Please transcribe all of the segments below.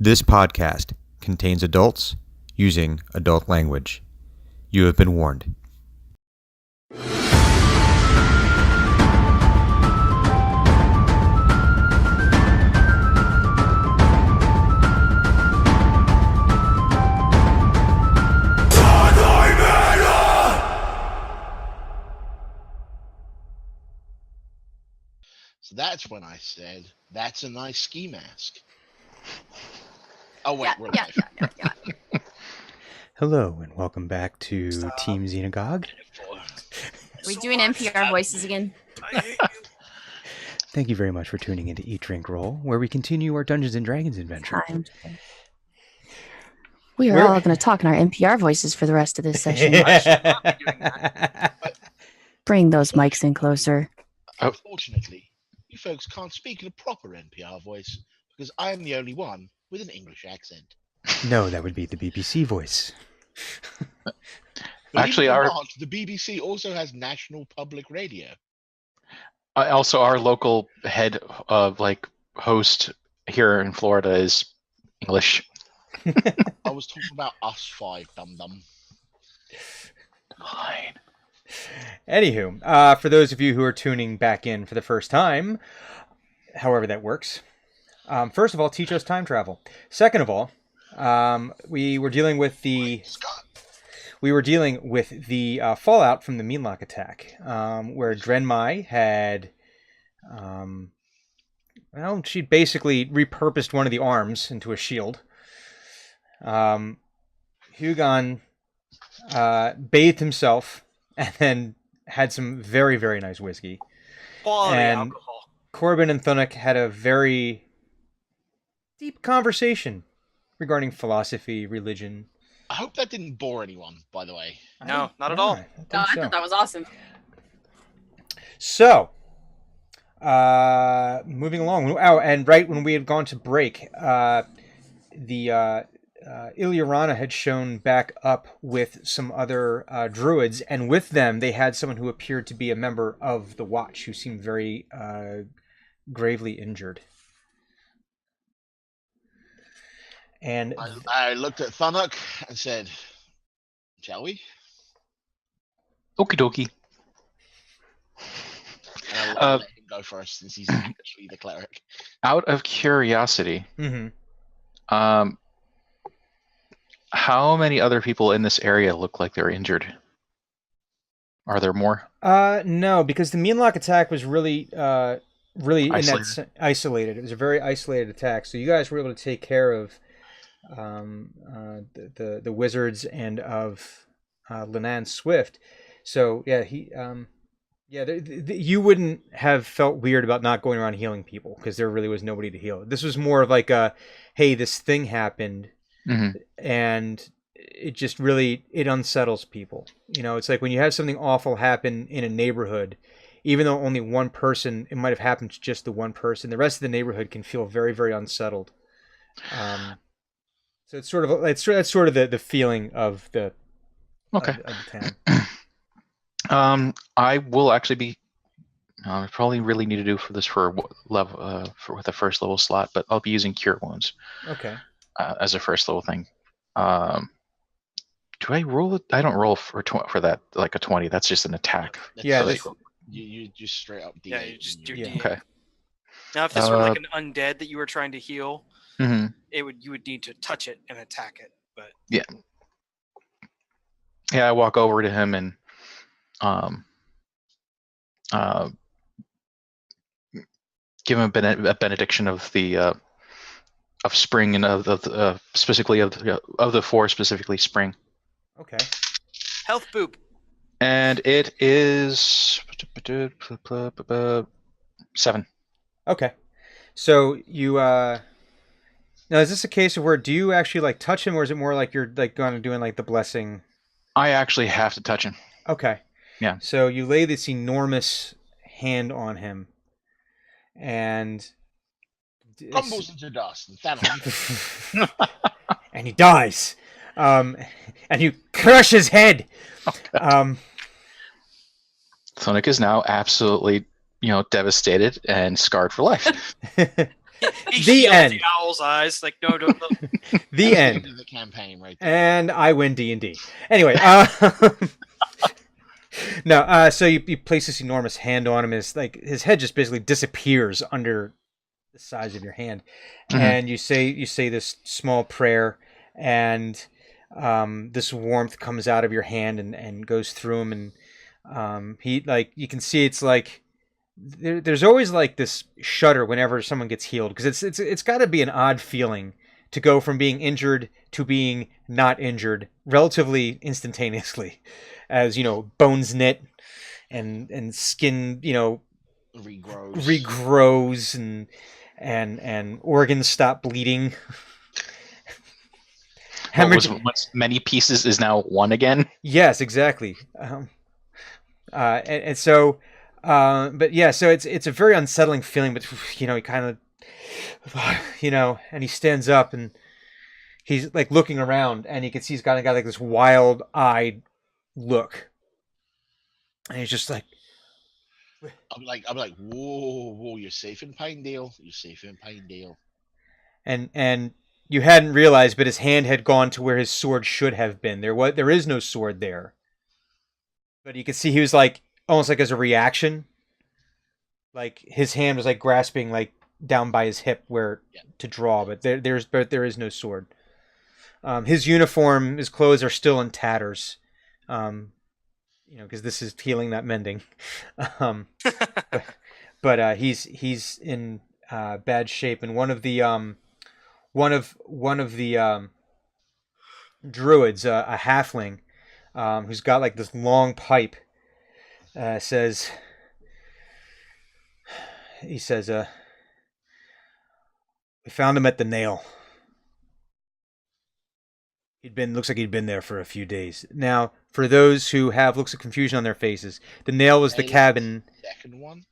This podcast contains adults using adult language. You have been warned. So that's when I said, that's a nice ski mask. Oh, wait, we're live. Yeah. Hello, and welcome back to Team Xenagog. Are we doing NPR voices again? Thank you very much for tuning into EatDrinkRoll, where we continue our Dungeons & Dragons adventure. We are all going to talk in our NPR voices for the rest of this session. Bring those mics in closer. Unfortunately, you folks can't speak in a proper NPR voice because I am the only one with an English accent. No, that would be the BBC voice. Actually, the BBC also has national public radio. Also, our local head of host here in Florida is English. I was talking about us five, dum-dum. Fine. Anywho, for those of you who are tuning back in for the first time, however that works, first of all, teach us time travel. Second of all, we were dealing with the fallout from the Meanlock attack, where Dren had, she basically repurposed one of the arms into a shield. Hugon bathed himself and then had some very, very nice whiskey. Quality and alcohol. Corbin and Thunuk had a very deep conversation regarding philosophy, religion. I hope that didn't bore anyone, by the way. No, not at all. I thought that was awesome. So, moving along. Oh, and right when we had gone to break, Ilyarana had shown back up with some other druids, and with them they had someone who appeared to be a member of the Watch, who seemed very gravely injured. And I looked at Thunuk and said, shall we? Okie dokie. And I'll let him go first since he's actually the cleric. Out of curiosity, how many other people in this area look like they're injured? Are there more? No, because the Meanlock attack was really Isolated. Isolated. It was a very isolated attack. So you guys were able to take care of the wizards and of Linan Swift. So yeah, you wouldn't have felt weird about not going around healing people because there really was nobody to heal. This was more of like a, hey, this thing happened. And it just really, it unsettles people. You know, it's like when you have something awful happen in a neighborhood, even though only one person, it might have happened to just the one person, the rest of the neighborhood can feel very, very unsettled. So it's sort of, that's sort of the feeling of the, of the town. I will actually be, I probably really need to do for this for level, with a first level slot, but I'll be using Cure Wounds. Okay. As a first level thing. Do I roll it? I don't roll for that, like a 20. That's just an attack. You just straight up D8. Yeah, you just do D8. Okay. Now, if this were like an undead that you were trying to heal, you would need to touch it and attack it. But yeah, I walk over to him and give him a benediction of the of spring and of specifically of the four, specifically spring. Okay. health boop. And it is 7. Okay. So you now is this a case of where do you actually like touch him, or is it more like you're like going to doing like the blessing? I actually have to touch him. Okay. Yeah. So you lay this enormous hand on him, and crumbles into dust and Thanos. and he dies. And you crush his head. Thunuk is now absolutely, devastated and scarred for life. He The shields end. the owl's eyes. Like, no. The end. Of the campaign right there. And I win D&D. Anyway, no. So you place this enormous hand on him. His head just basically disappears under the size of your hand, and you say this small prayer, and this warmth comes out of your hand and goes through him, and he you can see it's like there's always like this shudder whenever someone gets healed, because it's got to be an odd feeling to go from being injured to being not injured relatively instantaneously, as bones knit and skin regrows and organs stop bleeding. What was once many pieces is now one again. Yes, exactly. So it's a very unsettling feeling. But he kind of, and he stands up and he's like looking around, and you can see he's got like this wild-eyed look, and he's just like, I'm like, whoa, you're safe in Pinedale. You're safe in Pinedale. And you hadn't realized, but his hand had gone to where his sword should have been. There is no sword there. But you could see he was like almost like as a reaction, like his hand was like grasping like down by his hip to draw, but there is no sword. His uniform, his clothes are still in tatters, because this is healing, not mending. But he's in bad shape, and one of the druids, a halfling, who's got like this long pipe, says, we found him at the nail. Looks like he'd been there for a few days. Now, for those who have looks of confusion on their faces, the nail was the cabin. Second one?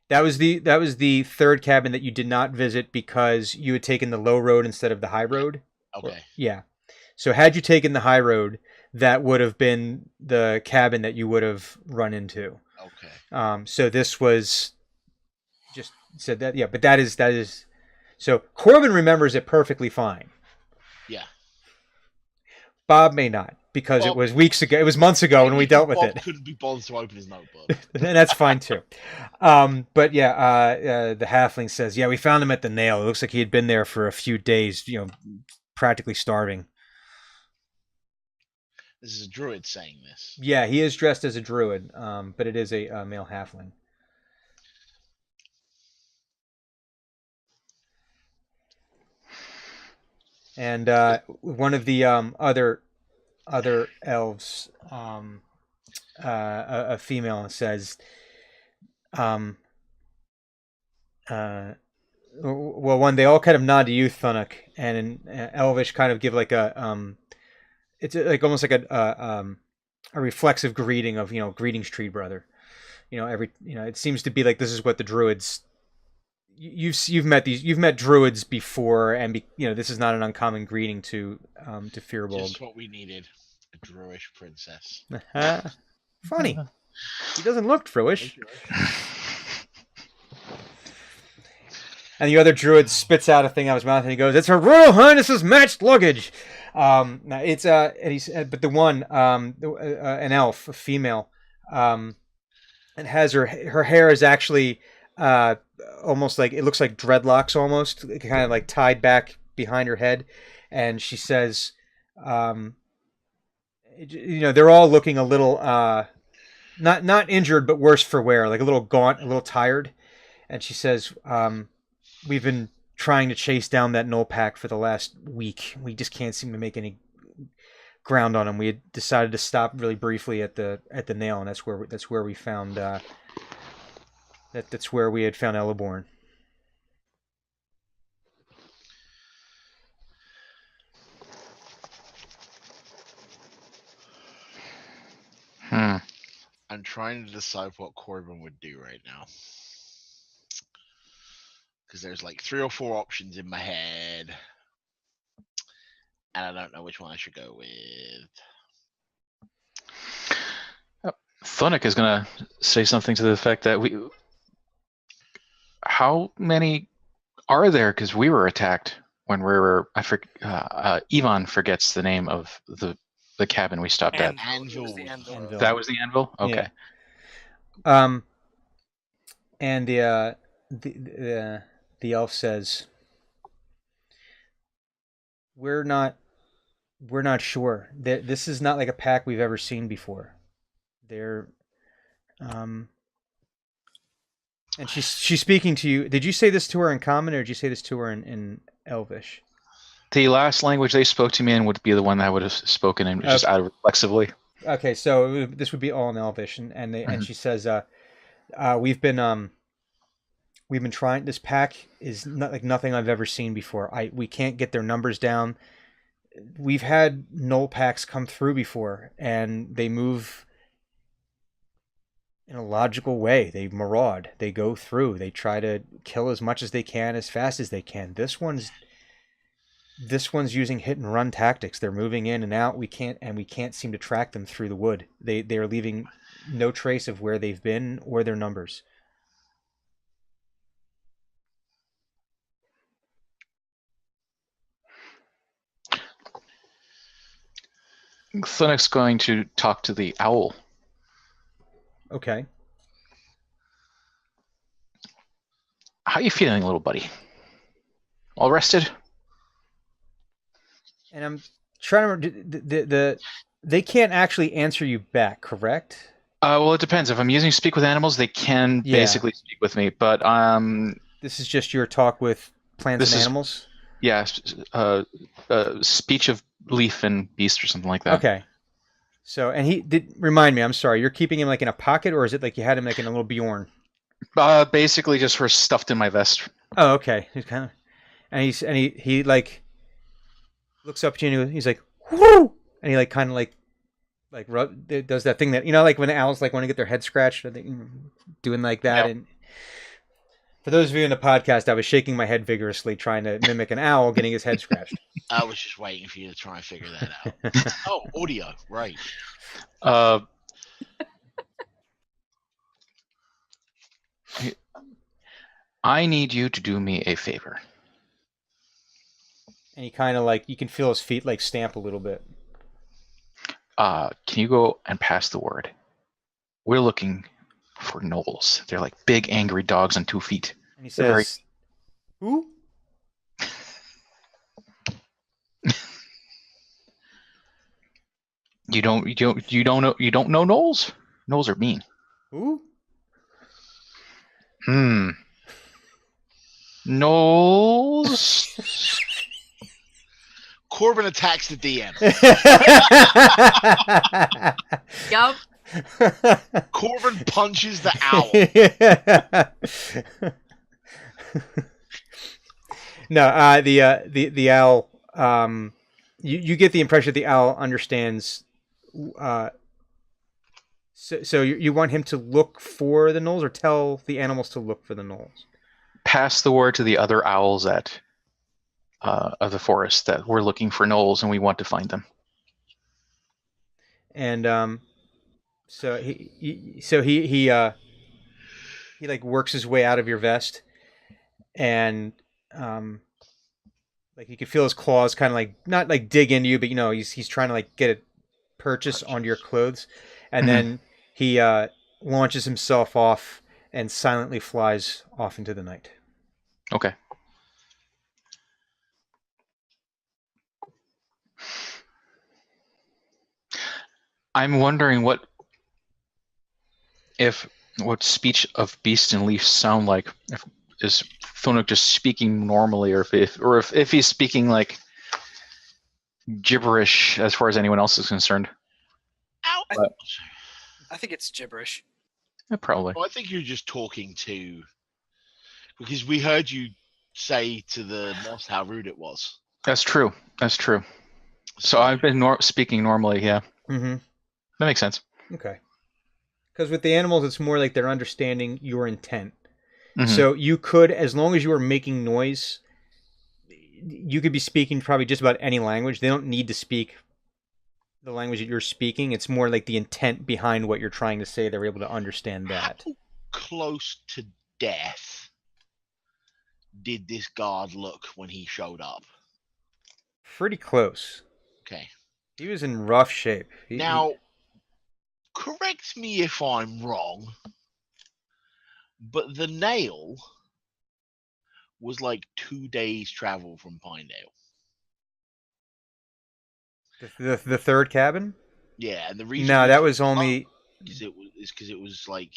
That was the third cabin that you did not visit because you had taken the low road instead of the high road. Okay. Yeah. So had you taken the high road, that would have been the cabin that you would have run into. Okay. So this was just said that. Yeah, but that is. So Corbin remembers it perfectly fine. Yeah. Bob may not, because it was weeks ago. It was months ago when we dealt with it. Couldn't be bothered to open his notebook. And that's fine too. But yeah, the halfling says, "Yeah, we found him at the nail. It looks like he had been there for a few days. Practically starving." This is a druid saying this. Yeah, he is dressed as a druid, but it is a male halfling. And one of the other elves, a female, says, well, they all kind of nod to you, Thunuk, and in Elvish kind of give like it's like almost like a reflexive greeting of greetings, tree brother. It seems to be like this is what the druids. You've met druids before, and this is not an uncommon greeting to Fearbold. Just what we needed, a druish princess. Funny, he doesn't look druish. And the other druid spits out a thing out of his mouth, and he goes, "It's Her Royal Highness's matched luggage." It's and he said, but the one, an elf, a female, and has her hair is actually. Almost like it looks like dreadlocks, almost kind of like tied back behind her head, and she says, they're all looking a little not injured, but worse for wear, like a little gaunt, a little tired, and she says, "We've been trying to chase down that gnoll pack for the last week. We just can't seem to make any ground on him. We had decided to stop really briefly at the nail, and that's where we found." That's where we had found Erebor. I'm trying to decide what Corbin would do right now. Because there's like 3 or 4 options in my head. And I don't know which one I should go with. Thunuk is going to say something to the effect that how many Are there? Because we were attacked when we were. Yvonne forgets the name of the cabin we stopped at. It was the anvil. Anvil. That was the anvil. Okay. Yeah. And the elf says, "We're not sure. This is not like a pack we've ever seen before. They're and she's speaking to you. Did you say this to her in common, or did you say this to her in Elvish? The last language they spoke to me in would be the one that I would have spoken in, just out of reflexively. Okay, so this would be all in Elvish, and she says, we've been trying. This pack is not like nothing I've ever seen before. We can't get their numbers down. We've had gnoll packs come through before, and they move in a logical way. They maraud. They go through. They try to kill as much as they can, as fast as they can. This one's using hit and run tactics. They're moving in and out. We can't seem to track them through the wood. They're leaving no trace of where they've been or their numbers." Thunuk's going to talk to the owl. Okay. How you feeling, little buddy? All rested? And I'm trying to remember, they can't actually answer you back, correct? Well, it depends. If I'm using speak with animals, they can basically speak with me. But this is just your talk with plants and animals. Yeah, speech of leaf and beast or something like that. Okay. So, and he did remind me. I'm sorry. You're keeping him like in a pocket, or is it like you had him like in a little Bjorn? Basically, just for stuffed in my vest. Oh, okay. He's kind of, and he like looks up to you and he's like, "Whoo!" And he like kind of like does that thing that, like when the owls like want to get their head scratched, doing like that. Yep. And for those of you in the podcast, I was shaking my head vigorously trying to mimic an owl getting his head scratched. I was just waiting for you to try and figure that out. Oh, audio, right. I need you to do me a favor. And he kind of like, you can feel his feet like stamp a little bit. Can you go and pass the word? We're looking for gnolls. They're like big, angry dogs on 2 feet. And he says, "Who?" You don't know gnolls? Gnolls are mean. Who? Gnolls. Corbin attacks the DM. Yup. Corbin punches the owl. No, the owl. You get the impression that the owl understands. So you want him to look for the gnolls, or tell the animals to look for the gnolls? Pass the word to the other owls of the forest that we're looking for gnolls and we want to find them. And so he like works his way out of your vest, and like you can feel his claws kind of like not like dig into you, but he's trying to like get a purchase onto your clothes, and then he launches himself off and silently flies off into the night. Okay. I'm wondering what speech of beast and leaf sound like. Is Thunuk just speaking normally, or if he's speaking like gibberish as far as anyone else is concerned? I think it's gibberish. Yeah, probably. Well, I think you're just talking because we heard you say to the moss how rude it was. That's true. So I've been speaking normally. Yeah. Mm-hmm. That makes sense. Okay. Because with the animals, it's more like they're understanding your intent. Mm-hmm. So you could, as long as you are making noise, you could be speaking probably just about any language. They don't need to speak the language that you're speaking. It's more like the intent behind what you're trying to say. They're able to understand that. How close to death did this guard look when he showed up? Pretty close. Okay. He was in rough shape. Now, correct me if I'm wrong, but the nail was like 2 days travel from Pinedale. The third cabin? Yeah, and the reason No, that was only because it was like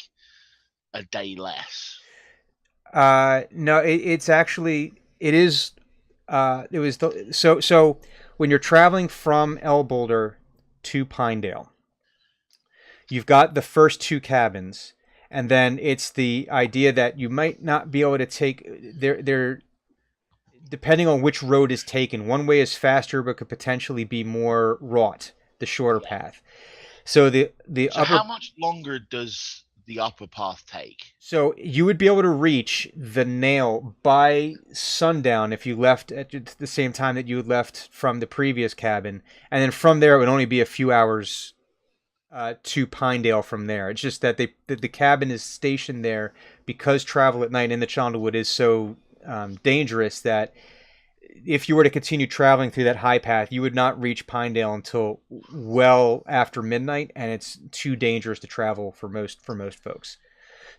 a day less. no, it's actually it is it was so when you're traveling from El Boulder to Pinedale, you've got the first two cabins, and then it's the idea that you might not be able to take they're depending on which road is taken. One way is faster but could potentially be more wrought, the shorter path. So the So upper, how much longer does the upper path take? so you would be able to reach the nail by sundown if you left at the same time that you had left from the previous cabin, and then from there it would only be a few hours to Pinedale from there. It's just that the cabin is stationed there because travel at night in the Chondalwood is so dangerous that if you were to continue traveling through that high path, you would not reach Pinedale until well after midnight, and it's too dangerous to travel for most folks.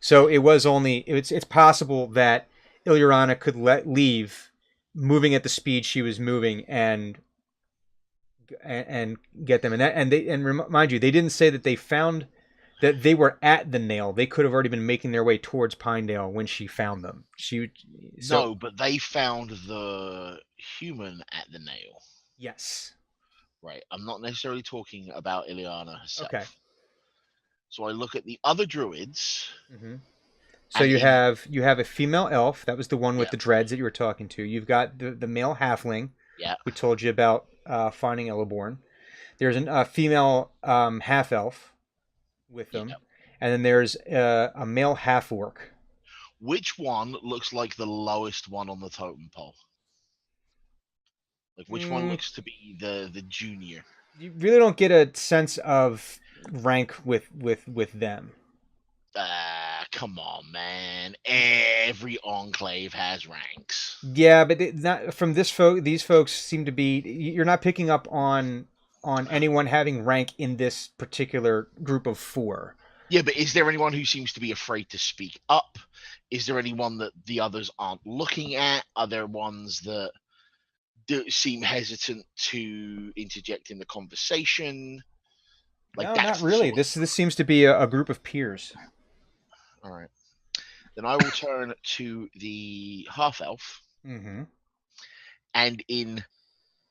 So it's possible that Ilyarana could leave, moving at the speed she was moving, and get them. And mind you, they didn't say that they found that they were at the nail. They could have already been making their way towards Pinedale when she found them. No, but they found the human at the nail. Yes. Right. I'm not necessarily talking about Ilyana herself. Okay. So I look at the other druids. Mm-hmm. So you have a female elf. That was the one with the dreads that you were talking to. You've got the male halfling. Yeah. We told you about finding Erebor. There's a female half elf with them, and then there's a male half orc. Which one looks like the lowest one on the totem pole? Like which one looks to be the junior? You really don't get a sense of rank with them. Come on, man. Every enclave has ranks. Yeah, but not from these folks seem to be. You're not picking up on anyone having rank in this particular group of four. Yeah, but is there anyone who seems to be afraid to speak up? Is there anyone that the others aren't looking at? Are there ones that seem hesitant to interject in the conversation? Like, no, not really. This seems to be a group of peers. All right. Then I will turn to the half-elf. Mm-hmm. And in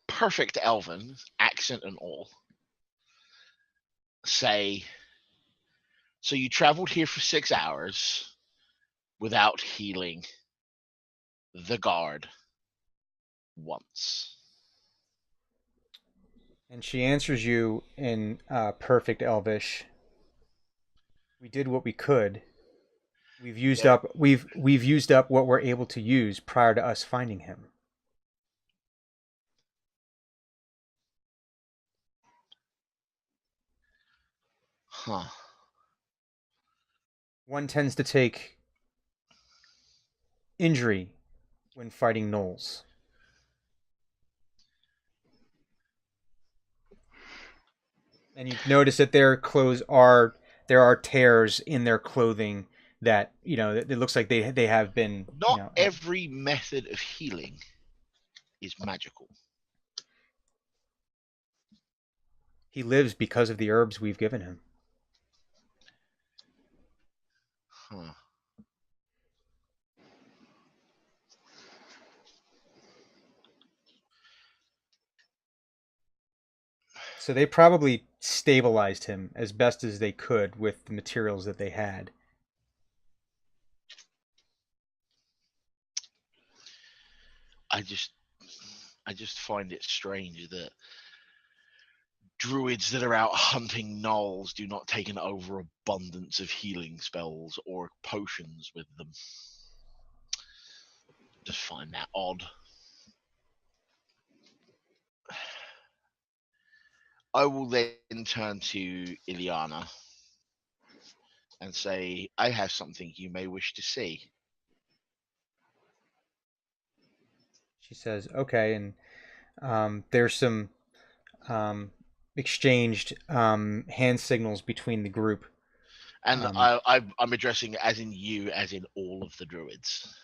perfect elven, accent and all, say, so you traveled here for 6 hours without healing the guard once. And she answers you in perfect Elvish. We did what we could. We've used up what we're able to use prior to us finding him. Huh. One tends to take injury when fighting gnolls. And you've noticed that there are tears in their clothing that, it looks like they have been. Not every method of healing is magical. He lives because of the herbs we've given him. Huh. So they probably stabilized him as best as they could with the materials that they had. I just find it strange that druids that are out hunting gnolls do not take an overabundance of healing spells or potions with them. Just find that odd. I will then turn to Ilyana and say, I have something you may wish to see. She says, "Okay," and there's some exchanged hand signals between the group. And I'm addressing it as in you, as in all of the druids.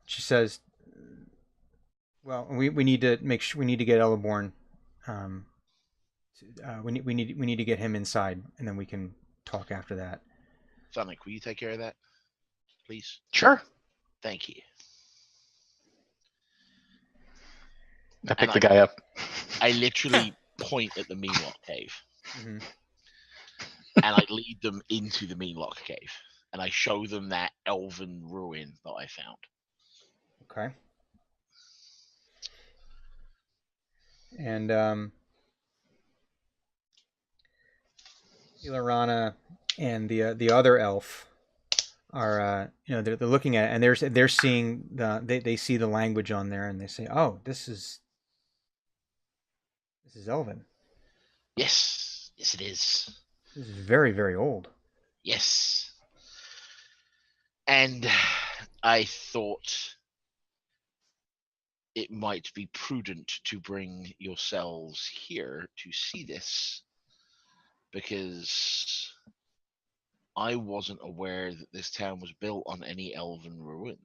She says, "Well, we need to make sure we need to get Erebor. We need to get him inside, and then we can talk after that." Thunuk, will you take care of that, please? Sure. Thank you. I pick the guy up. I literally point at the Meanlock cave. Mm-hmm. And I lead them into the Meanlock cave. And I show them that elven ruin that I found. Okay. And Ilarana and the other elf are they're looking at it, and they're seeing they see the language on there, and they say, "Oh, this is Elven." Yes, it is. This is very, very old. Yes. And I thought it might be prudent to bring yourselves here to see this, because I wasn't aware that this town was built on any elven ruins.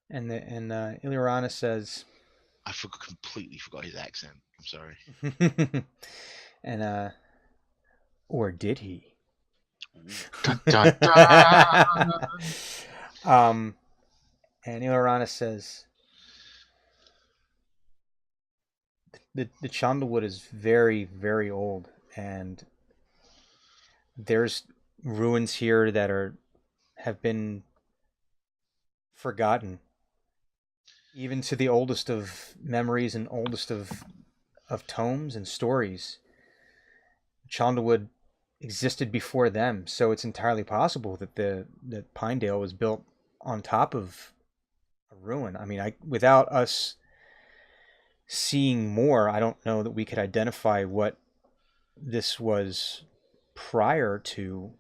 And Ilarana says, I completely forgot his accent. I'm sorry. and or did he? Dun, dun, dun. And Ilarana says, the Chondalwood is very, very old, and there's ruins here that have been forgotten, even to the oldest of memories and oldest of tomes and stories. Chondalwood existed before them, so it's entirely possible that that Pinedale was built on top of a ruin. I mean, without us seeing more, I don't know that we could identify what this was prior to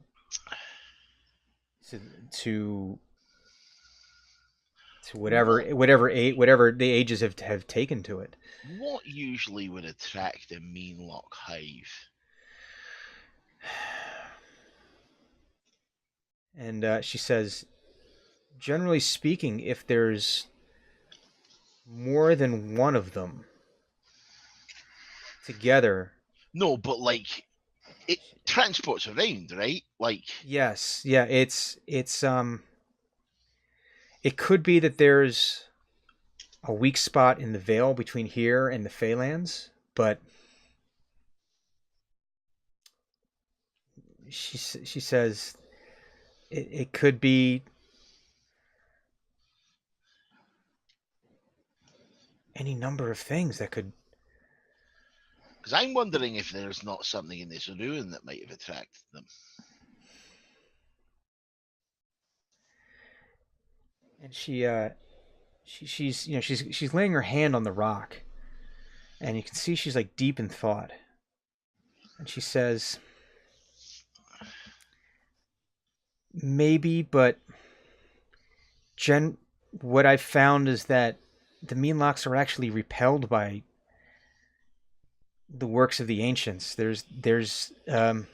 whatever the ages have taken to it. What usually would attract a Meanlock hive? And she says, generally speaking, if there's more than one of them together. No, but like it transports around, right? Like yes, yeah, it's it could be that there's a weak spot in the veil between here and the Feylands, but she says it could be any number of things that could. Because I'm wondering if there's not something in this ruin that might have attracted them. And she's laying her hand on the rock, and you can see she's like deep in thought. And she says, maybe, but what I've found is that the Meanlocks are actually repelled by the works of the ancients. There's I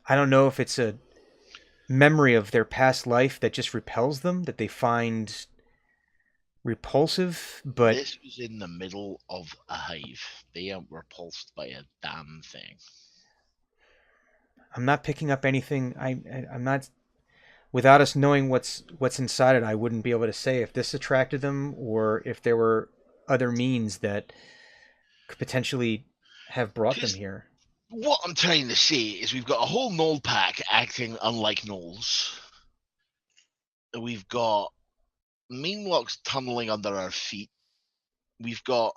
don't know if it's a memory of their past life that just repels them, that they find repulsive, but this was in the middle of a hive. They aren't repulsed by a damn thing. I'm not picking up anything. I'm not. Without us knowing what's inside it, I wouldn't be able to say if this attracted them or if there were other means that could potentially have brought them here. What I'm trying to say is we've got a whole gnoll pack acting unlike gnolls. We've got Meanlocks tunneling under our feet. We've got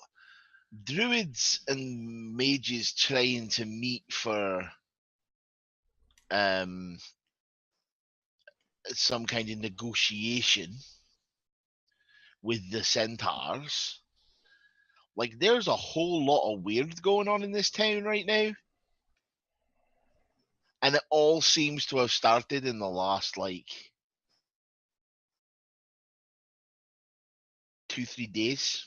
druids and mages trying to meet for some kind of negotiation with the centaurs. Like, there's a whole lot of weird going on in this town right now. And it all seems to have started in the last, 2-3 days.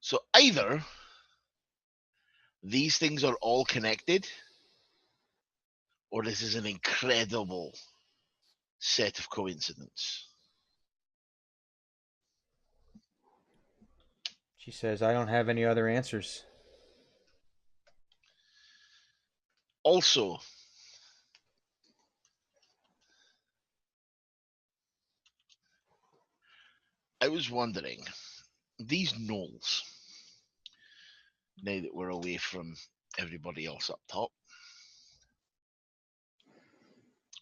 So either these things are all connected, or this is an incredible set of coincidence. She says, I don't have any other answers. Also, I was wondering, these gnolls, now that we're away from everybody else up top,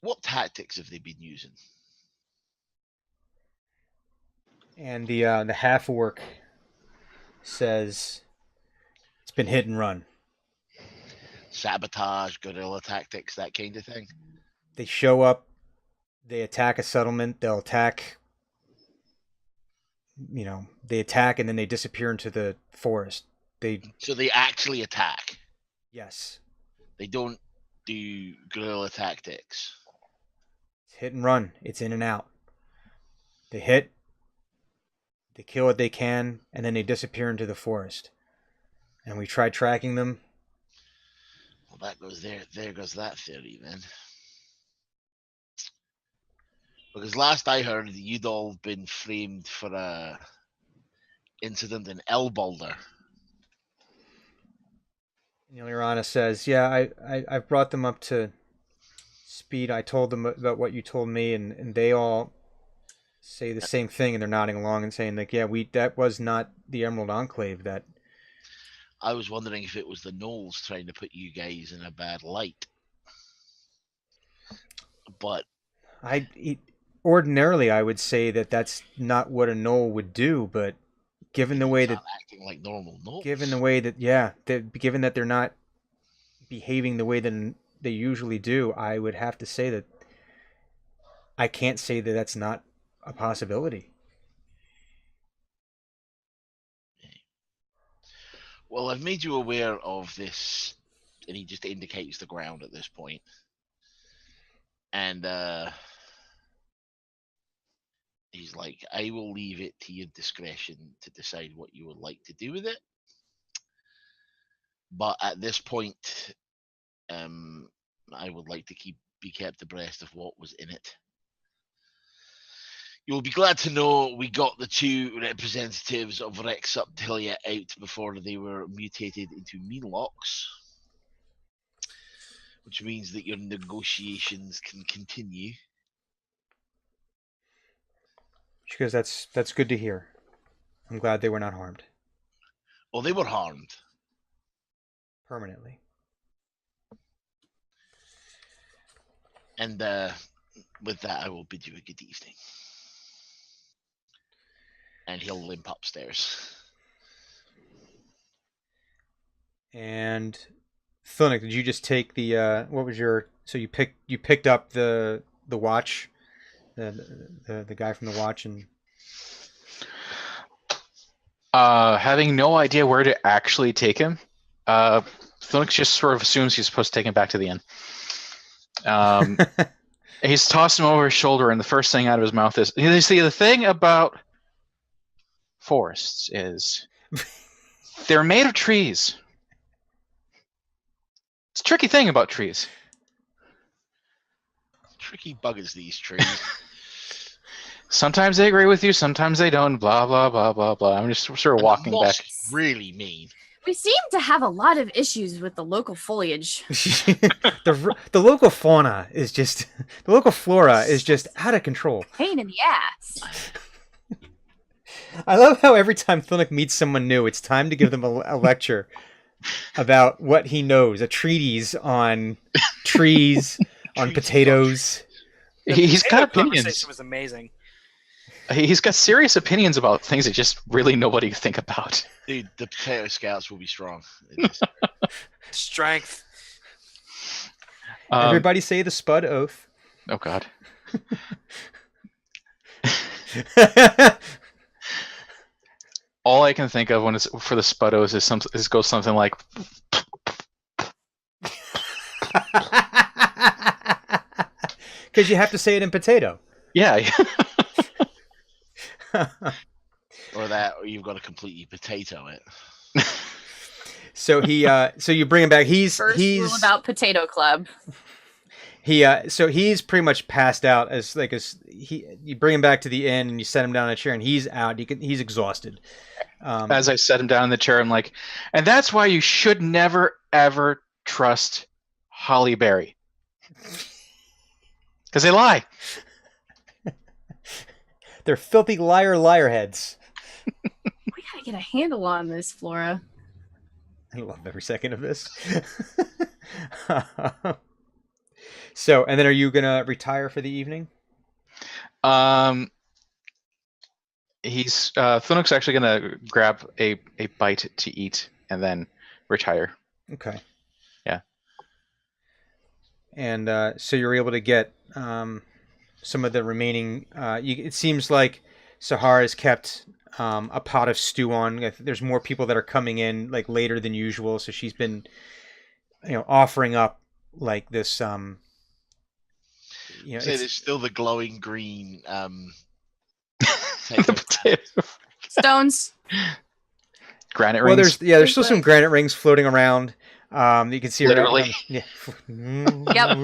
what tactics have they been using? And the half orc says it's been hit and run. Sabotage, guerrilla tactics, that kind of thing. They show up, they attack a settlement, they'll attack, they attack and then they disappear into the forest. So they actually attack. Yes. They don't do guerrilla tactics. It's hit and run. It's in and out. They hit, they kill what they can, and then they disappear into the forest. And we tried tracking them. Well, that goes there. There goes that theory, then. Because last I heard, you'd all been framed for a incident in Elbalder. Ilirana says, yeah, I've brought them up to speed. I told them about what you told me, and they all say the same thing, and they're nodding along and saying, that was not the Emerald Enclave. That I was wondering if it was the gnolls trying to put you guys in a bad light. But ordinarily, I would say that that's not what a gnoll would do, but given the way that acting like normal gnolls. Given the way that given that they're not behaving the way that they usually do, I would have to say that I can't say that that's not a possibility. Well, I've made you aware of this, and he just indicates the ground at this point. And he's like, I will leave it to your discretion to decide what you would like to do with it. But at this point, I would like to be kept abreast of what was in it. You'll be glad to know we got the 2 representatives of Rex Subtilia out before they were mutated into meanlocks, which means that your negotiations can continue. Because that's good to hear. I'm glad they were not harmed. Well, they were harmed. Permanently. And with that, I will bid you a good evening. And he'll limp upstairs. And Thunuk, did you just take the what was your? So you picked up the watch, the guy from the watch, and having no idea where to actually take him, Thunuk just sort of assumes he's supposed to take him back to the inn. He's tossed him over his shoulder, and the first thing out of his mouth is, you see, the thing about forests is they're made of trees. It's a tricky thing about trees. Tricky buggers, these trees. Sometimes they agree with you, sometimes they don't, blah, blah, blah, blah, blah. I'm just sort of walking back. Really mean. We seem to have a lot of issues with the local foliage. the local fauna is just the local flora is just out of control. Pain in the ass. I love how every time Thunuk meets someone new, it's time to give them a lecture about what he knows, a treatise on trees, on potatoes. He's got opinions. Conversation was amazing. He's got serious opinions about things that just really nobody think about. Dude, the potato scouts will be strong. Strength. Everybody say the Spud oath. Oh, God. All I can think of when it's for the Spuddos is goes something like. Because you have to say it in potato. Yeah. Or you've got to completely potato it. So so you bring him back. He's Rule about Potato Club. So he's pretty much passed out you bring him back to the inn and you set him down in a chair and he's out. He's exhausted. As I set him down in the chair, I'm like, and that's why you should never ever trust Holly Berry. Because they lie. They're filthy liar heads. We gotta get a handle on this, Flora. I love every second of this. So, and then are you gonna retire for the evening? Thunuk's actually gonna grab a bite to eat and then retire. Okay. Yeah. And so you're able to get some of the remaining. It seems like Sahara has kept a pot of stew on. There's more people that are coming in like later than usual, so she's been, offering up like this. There's still the glowing green. Potato. Stones. Granite rings. There's still some granite rings floating around. You can see literally. Yeah. Yep.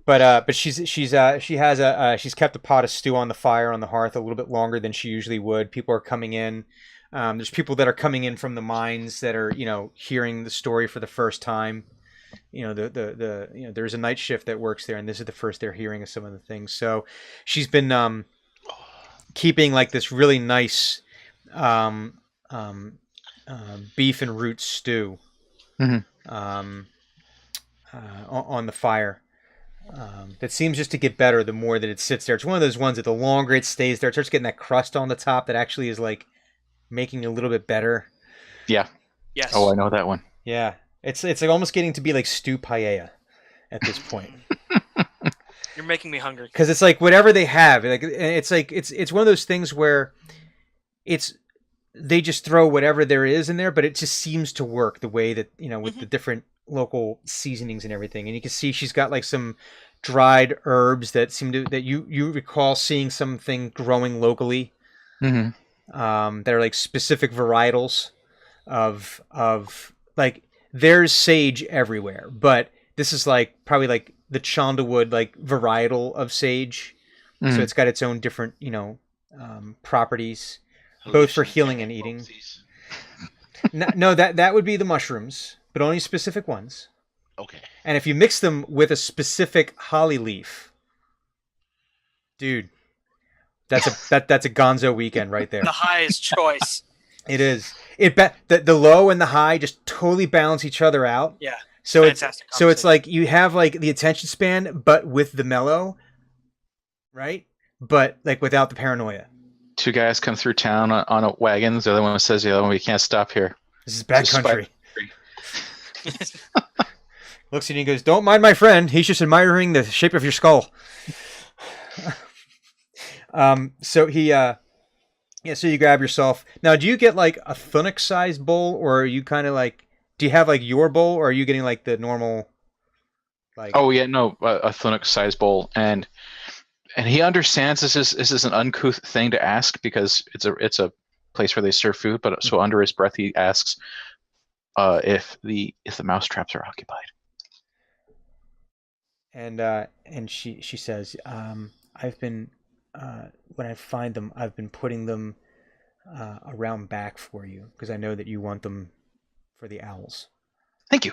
But she has she's kept a pot of stew on the fire on the hearth a little bit longer than she usually would. People are coming in. There's people that are coming in from the mines that are hearing the story for the first time. There's a night shift that works there, and this is the first they're hearing of some of the things. So she's been keeping like this really nice beef and root stew on the fire. That seems just to get better the more that it sits there. It's one of those ones that the longer it stays there, it starts getting that crust on the top that actually is like making it a little bit better. Yeah. Yes. Oh, I know that one. Yeah. It's like almost getting to be like stew paella at this point. You're making me hungry. Because it's like whatever they have, it's one of those things where they just throw whatever there is in there, but it just seems to work the way that with the different local seasonings and everything. And you can see she's got like some dried herbs that you recall seeing something growing locally. That are like specific varietals of like. There's sage everywhere, but this is like probably like the Chondalwood like varietal of sage. So it's got its own different, properties, both for healing and eating. No, that would be the mushrooms, but only specific ones. Okay. And if you mix them with a specific holly leaf, dude, that's a gonzo weekend right there. The highest choice. It is. The low and the high just totally balance each other out. Yeah. So Fantastic it's like you have like the attention span, but with the mellow, right? But like without the paranoia. Two guys come through town on a wagon. The other one says, "The other one, we can't stop here. This is bad country." Looks at you and goes, "Don't mind my friend. He's just admiring the shape of your skull." So he. Yeah, so you grab yourself. Now, do you get like a Thunuk-sized bowl, or are you kind of like, do you have like your bowl, or are you getting like the normal, like? Oh yeah, no, a Thunuk-sized bowl, and he understands this is an uncouth thing to ask because it's a place where they serve food. But so under his breath, he asks if the mouse traps are occupied. And she says, I've been. When I find them, I've been putting them around back for you because I know that you want them for the owls. Thank you.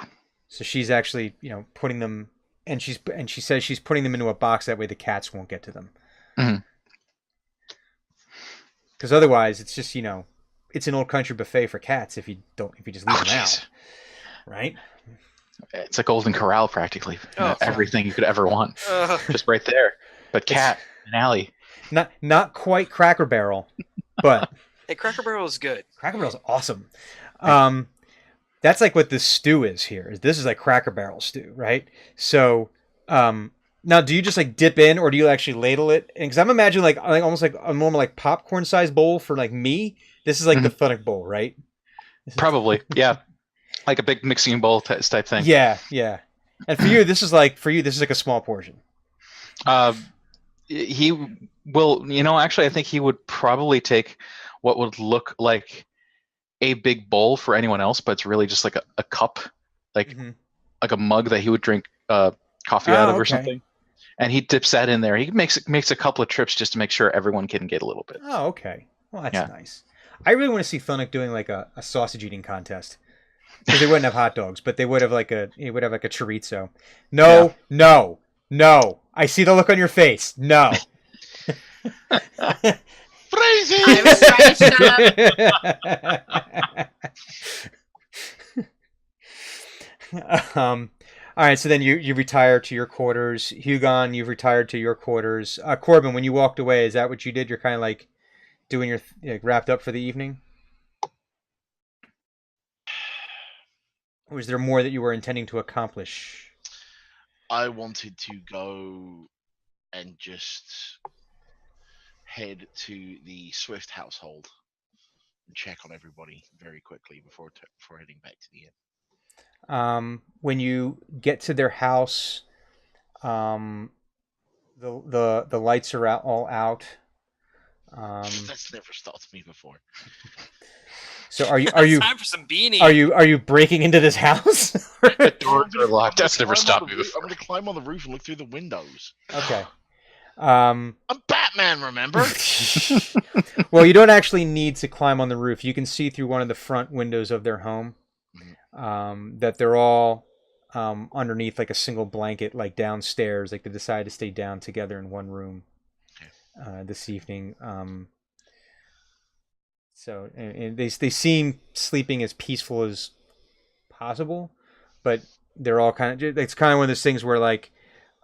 So she's actually, putting them, and she says she's putting them into a box that way the cats won't get to them. Because otherwise, it's just it's an old country buffet for cats if you just leave them out, right? It's a golden corral practically. Everything you could ever want, just right there. But cat and alley. Not quite Cracker Barrel, but Hey, Cracker Barrel is good. Cracker Barrel's awesome. That's like what this stew is here. This is like Cracker Barrel stew, right? So Now, do you just like dip in, or do you actually ladle it? Because I'm imagining like almost like a normal like popcorn sized bowl for like me. This is like the Thunuk bowl, right? Probably, yeah, like a big mixing bowl type thing. Yeah, yeah. And for you, this is like a small portion. He will, actually, I think he would probably take what would look like a big bowl for anyone else, but it's really just like a cup, like a mug that he would drink coffee out of or something. And he dips that in there. He makes a couple of trips just to make sure everyone can get a little bit. Oh, okay. Well, that's nice. I really want to see Thunuk doing like a sausage eating contest. Because they wouldn't have hot dogs, but they would have like a chorizo. No. I see the look on your face. No. Crazy! I was trying to shut up. All right, so then you retire to your quarters. Hugon, you've retired to your quarters. Corbin, when you walked away, is that what you did? You're kind of like doing your wrapped up for the evening? Or was there more that you were intending to accomplish? I wanted to go and just head to the Swift household and check on everybody very quickly before heading back to the inn. When you get to their house, the lights are all out. That's never stopped me before. So are you time for some beanie? Are you breaking into this house? The doors are locked. That's never stopped me before. I'm going to climb on the roof and look through the windows. Okay. I'm Batman, remember? Well, you don't actually need to climb on the roof. You can see through one of the front windows of their home. That they're all underneath like a single blanket, like downstairs. Like they decided to stay down together in one room this evening. So and they seem sleeping as peaceful as possible, but they're all it's kind of one of those things where like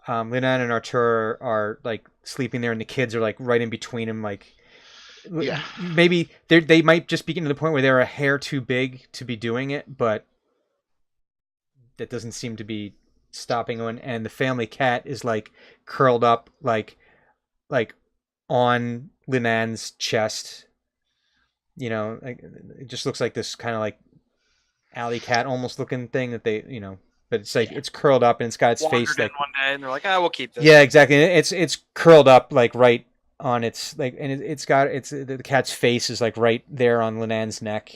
Linan and Artur are like sleeping there, and the kids are like right in between them, like. Yeah. Maybe they might just be getting to the point where they're a hair too big to be doing it, but that doesn't seem to be stopping one. And the family cat is like curled up like on Linan's chest. Like it just looks like this kind of like alley cat almost looking thing that they, but it's like it's curled up and it's got its face like one day, and they're like, we'll keep this. Yeah, exactly. It's curled up like right on its like, and it's got the cat's face is like right there on Linan's neck.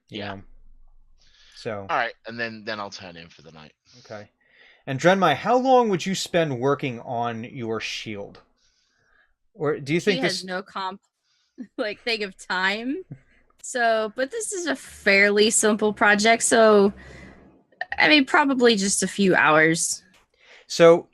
You know. So. All right, and then I'll turn in for the night. Okay. And Drenmai, how long would you spend working on your shield? Or do you think She has no thing of time. So, but this is a fairly simple project, so I mean probably just a few hours. So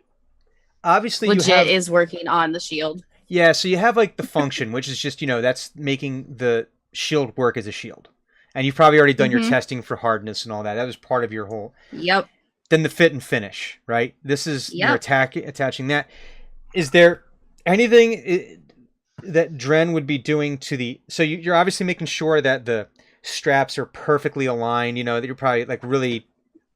obviously Legit is working on the shield. Yeah, so you have like the function, which is just, that's making the shield work as a shield. And you've probably already done your testing for hardness and all that. That was part of your whole. Yep. Then the fit and finish, right? This is your attaching that. Is there anything that Dren would be doing to the? So you're obviously making sure that the straps are perfectly aligned. That you're probably like really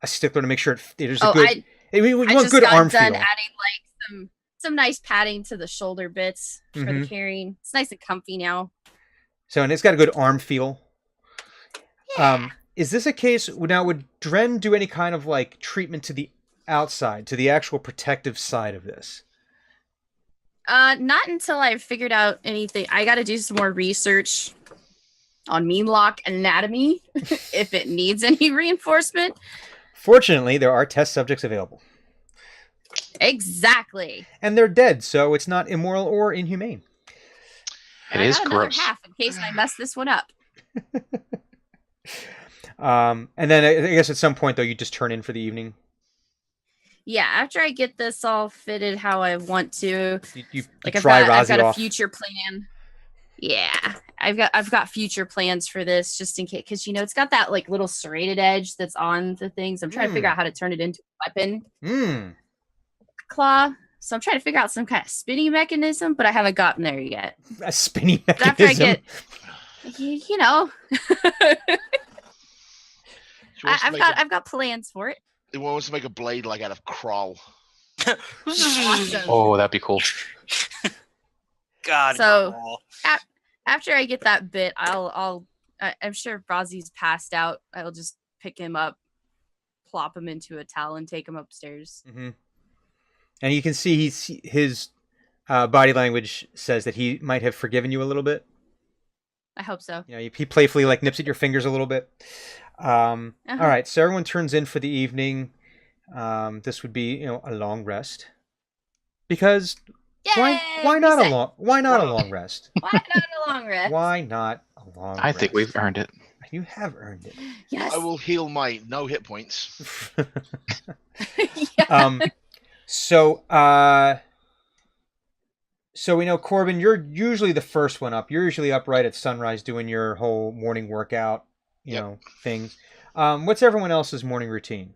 a stickler to make sure there's a good. You want good arm feel. Adding like some nice padding to the shoulder bits for the carrying. It's nice and comfy now. So, and it's got a good arm feel. Yeah. Is this a case now? Would Dren do any kind of like treatment to the outside, to the actual protective side of this? Not until I've figured out anything. I got to do some more research on Meanlock anatomy if it needs any reinforcement. Fortunately, there are test subjects available. Exactly. And they're dead, so it's not immoral or inhumane. It is gross. Half in case I mess this one up. And then I guess at some point though, you just turn in for the evening. Yeah, after I get this all fitted how I want to, I've got a future plan. Yeah, I've got future plans for this just in case, because it's got that like little serrated edge that's on the things. I'm trying to figure out how to turn it into a weapon. Claw. So I'm trying to figure out some kind of spinning mechanism, but I haven't gotten there yet. A spinning mechanism. After I get, I've got plans for it. He wants to make a blade like out of crawl. Awesome. Oh, that'd be cool. God. So cool. after I get that bit, I'm sure Brazzy's passed out. I'll just pick him up, plop him into a towel, and take him upstairs. Mm-hmm. And you can see his body language says that he might have forgiven you a little bit. I hope so. You know, he playfully like nips at your fingers a little bit. All right, so everyone turns in for the evening. This would be, a long rest. Because why not a long rest? Why not a long rest? Why not a long rest? I think we've earned it. You have earned it. Yes. I will heal my no hit points. Yeah. So we know, Corbin, you're usually the first one up. You're usually up right at sunrise doing your whole morning workout, thing. What's everyone else's morning routine?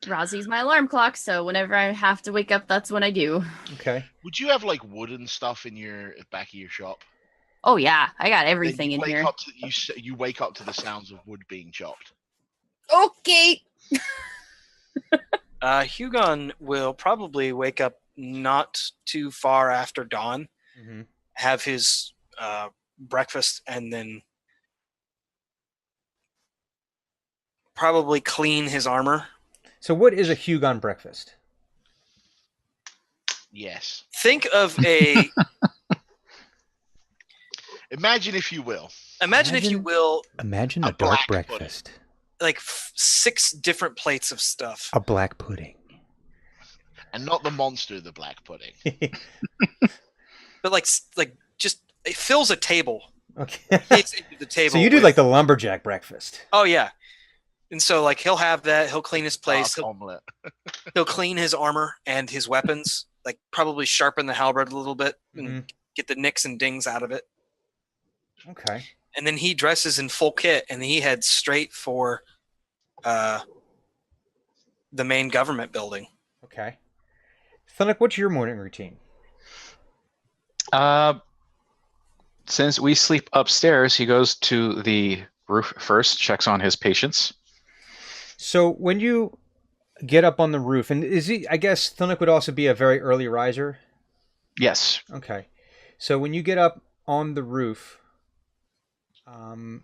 Rozzy's my alarm clock, so whenever I have to wake up, that's when I do. Okay. Would you have like wooden stuff in your back of your shop? Oh yeah, I got everything in here. You wake up to the sounds of wood being chopped. Okay. Hugon will probably wake up not too far after dawn, have his breakfast, and then probably clean his armor. So what is a Hugon breakfast? Yes. Think of a... Imagine if you will. Imagine a dark breakfast. Like 6 different plates of stuff. A black pudding. And not the monster, the black pudding. But like just it fills a table. Okay. It's into the table. So you do like the lumberjack breakfast. Oh yeah. And so like he'll have that, he'll clean his place, he'll clean his armor and his weapons, like probably sharpen the halberd a little bit and get the nicks and dings out of it. Okay. And then he dresses in full kit and he heads straight for the main government building. Okay. Thunuk, what's your morning routine? Since we sleep upstairs, he goes to the roof first, checks on his patients. So when you get up on the roof, and I guess Thunuk would also be a very early riser? Yes. Okay. So when you get up on the roof, you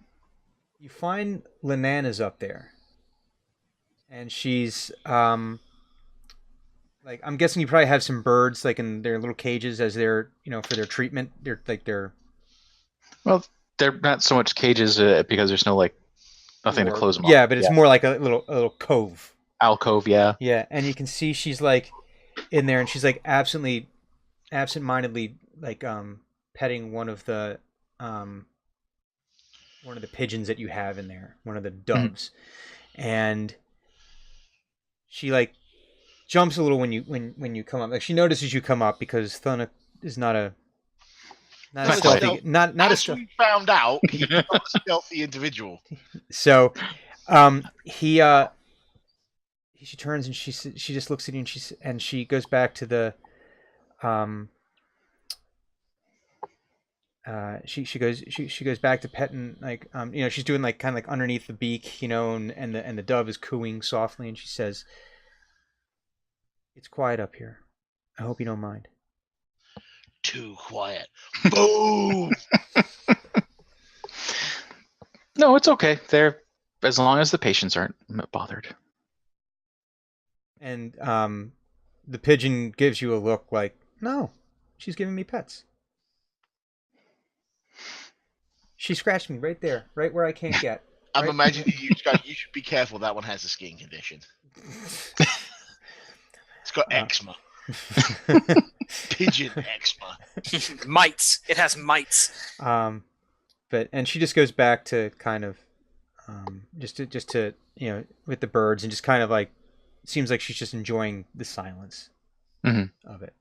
find Linana's up there. And she's, I'm guessing you probably have some birds, like in their little cages as they're, for their treatment. Well, they're not so much cages because there's no, nothing to close them off. But it's more like a little cove. Alcove, yeah. Yeah, and you can see she's, in there, and she's, absent-mindedly, petting one of the pigeons that you have in there, one of the doves. And she, jumps a little when you come up. She notices you come up because Thunuk is not a stealthy. As we found out, he's not a stealthy individual. So, she turns and she just looks at you and she goes back to the she goes back to petting she's doing kind of underneath the beak, and the dove is cooing softly, and she says, "It's quiet up here. I hope you don't mind." Too quiet. Boom. No, it's okay. They're as long as the patients aren't bothered. And the pigeon gives you a look like, "No, she's giving me pets. She scratched me right there, right where I can't get." I'm imagining you should be careful. That one has a skin condition. It's got eczema. Pigeon eczema. Mites. It has mites. And she just goes back to kind of just to with the birds, and just kind of seems like she's just enjoying the silence of it.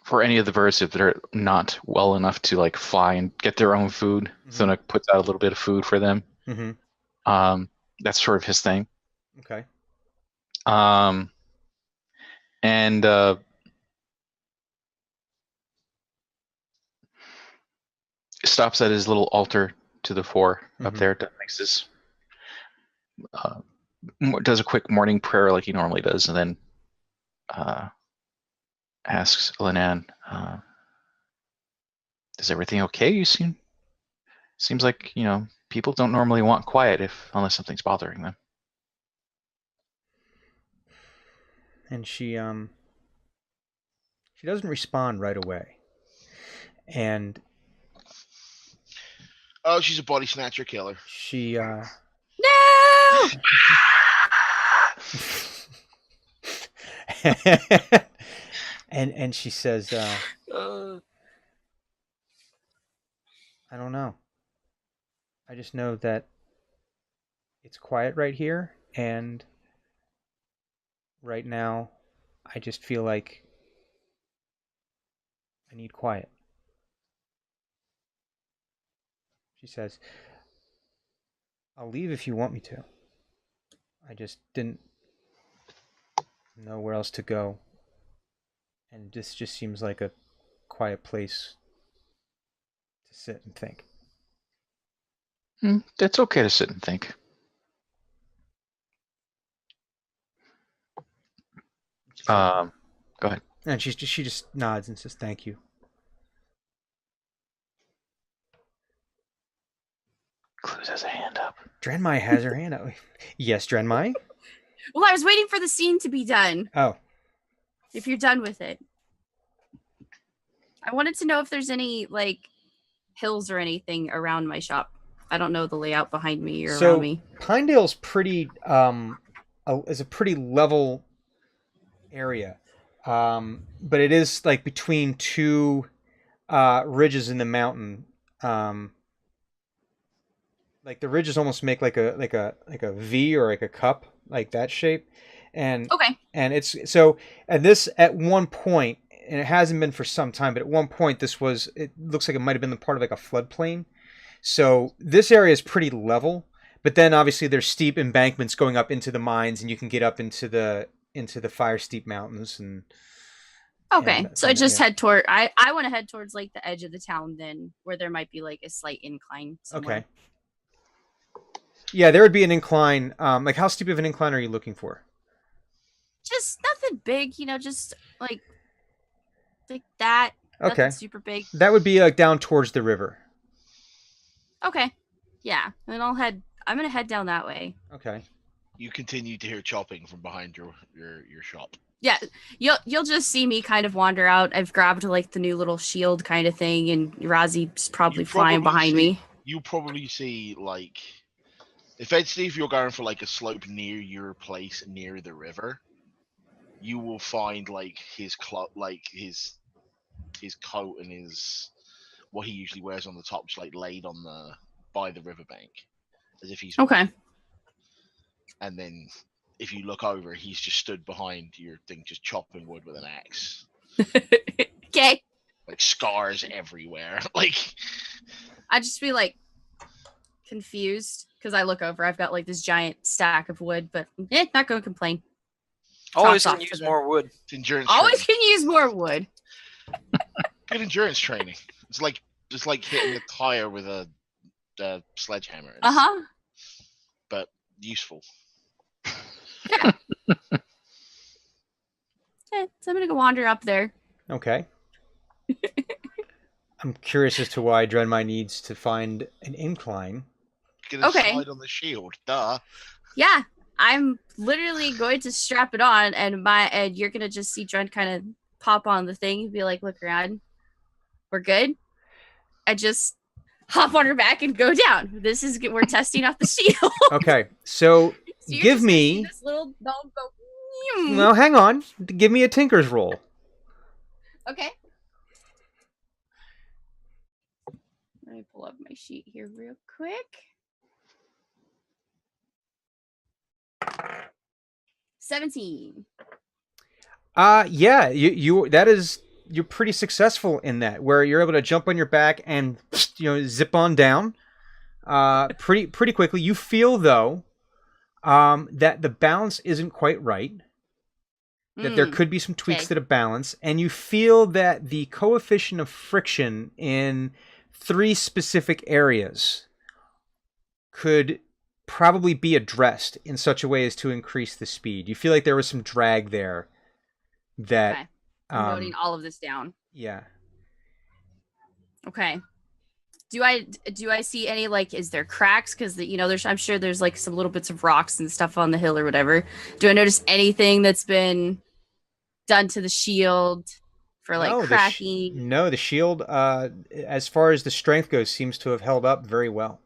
For any of the birds, if they're not well enough to fly and get their own food, Thunuk puts out a little bit of food for them. That's sort of his thing. Okay. And stops at his little altar to the fore up there. Makes his does a quick morning prayer like he normally does, and then asks Linan, "Is everything okay? You seems like people don't normally want quiet unless something's bothering them." And she doesn't respond right away. And she's a body snatcher killer. She No. and she says, I don't know. I just know that it's quiet right here, and right now I just feel like I need quiet. She says, I'll leave if you want me to. I just didn't know where else to go. And this just seems like a quiet place to sit and think. It's okay to sit and think. Go ahead. And she just nods and says, thank you. Clues has a hand up. Drenmai has her hand up. Yes, Drenmai? Well, I was waiting for the scene to be done. Oh. If you're done with it. I wanted to know if there's any, hills or anything around my shop. I don't know the layout behind me or around me. Pinedale's pretty, is a pretty level area. But it is, between two ridges in the mountain. The ridges almost make like a V or like a cup, like that shape. And okay. And it's so, and this at one point, and it hasn't been for some time, but at one point it looks like it might have been the part of like a floodplain. So this area is pretty level, but then obviously there's steep embankments going up into the mines, and you can get up into the fire steep mountains. And okay, so I just head toward. I want to head towards the edge of the town, then where there might be a slight incline somewhere. Okay. Yeah, there would be an incline. How steep of an incline are you looking for? Just nothing big, just like that. Okay. Nothing super big. That would be down towards the river. Okay. Yeah, and I'm gonna head down that way. Okay. You continue to hear chopping from behind your shop. Yeah, you'll just see me kind of wander out. I've grabbed the new little shield kind of thing, and Razi's probably flying behind me. You probably see if you're going for a slope near your place near the river, you will find his coat and his what he usually wears on the top, just laid on by the riverbank, as if he's okay. And then if you look over, he's just stood behind your thing, just chopping wood with an axe. Okay. Scars everywhere. I'd just be confused because I look over. I've got this giant stack of wood, but not gonna complain. Always can use more wood. It's endurance. Always can use more wood. Good endurance training. It's just hitting a tire with a sledgehammer. But useful. Yeah. Okay, so I'm gonna go wander up there. Okay. I'm curious as to why Drenmai needs to find an incline. Gonna slide on the shield, duh. Yeah, I'm literally going to strap it on, and you're gonna just see Dren kind of pop on the thing and be like, "Look around, we're good." I just hop on her back and go down. We're testing out the shield. Okay, so give me this little dog go. Well, hang on. Give me a tinker's roll. Okay. Let me pull up my sheet here real quick. 17. Yeah, you're pretty successful in that, where you're able to jump on your back and zip on down pretty quickly. You feel though that the balance isn't quite right. That there could be some tweaks to the balance, and you feel that the coefficient of friction in 3 specific areas could probably be addressed in such a way as to increase the speed. You feel like there was some drag there that... Okay. I'm noting all of this down. Yeah. Okay. Do I see any, like, is there cracks? Because, I'm sure there's, like, some little bits of rocks and stuff on the hill or whatever. Do I notice anything that's been done to the shield for, like, cracking? No, the shield, as far as the strength goes, seems to have held up very well.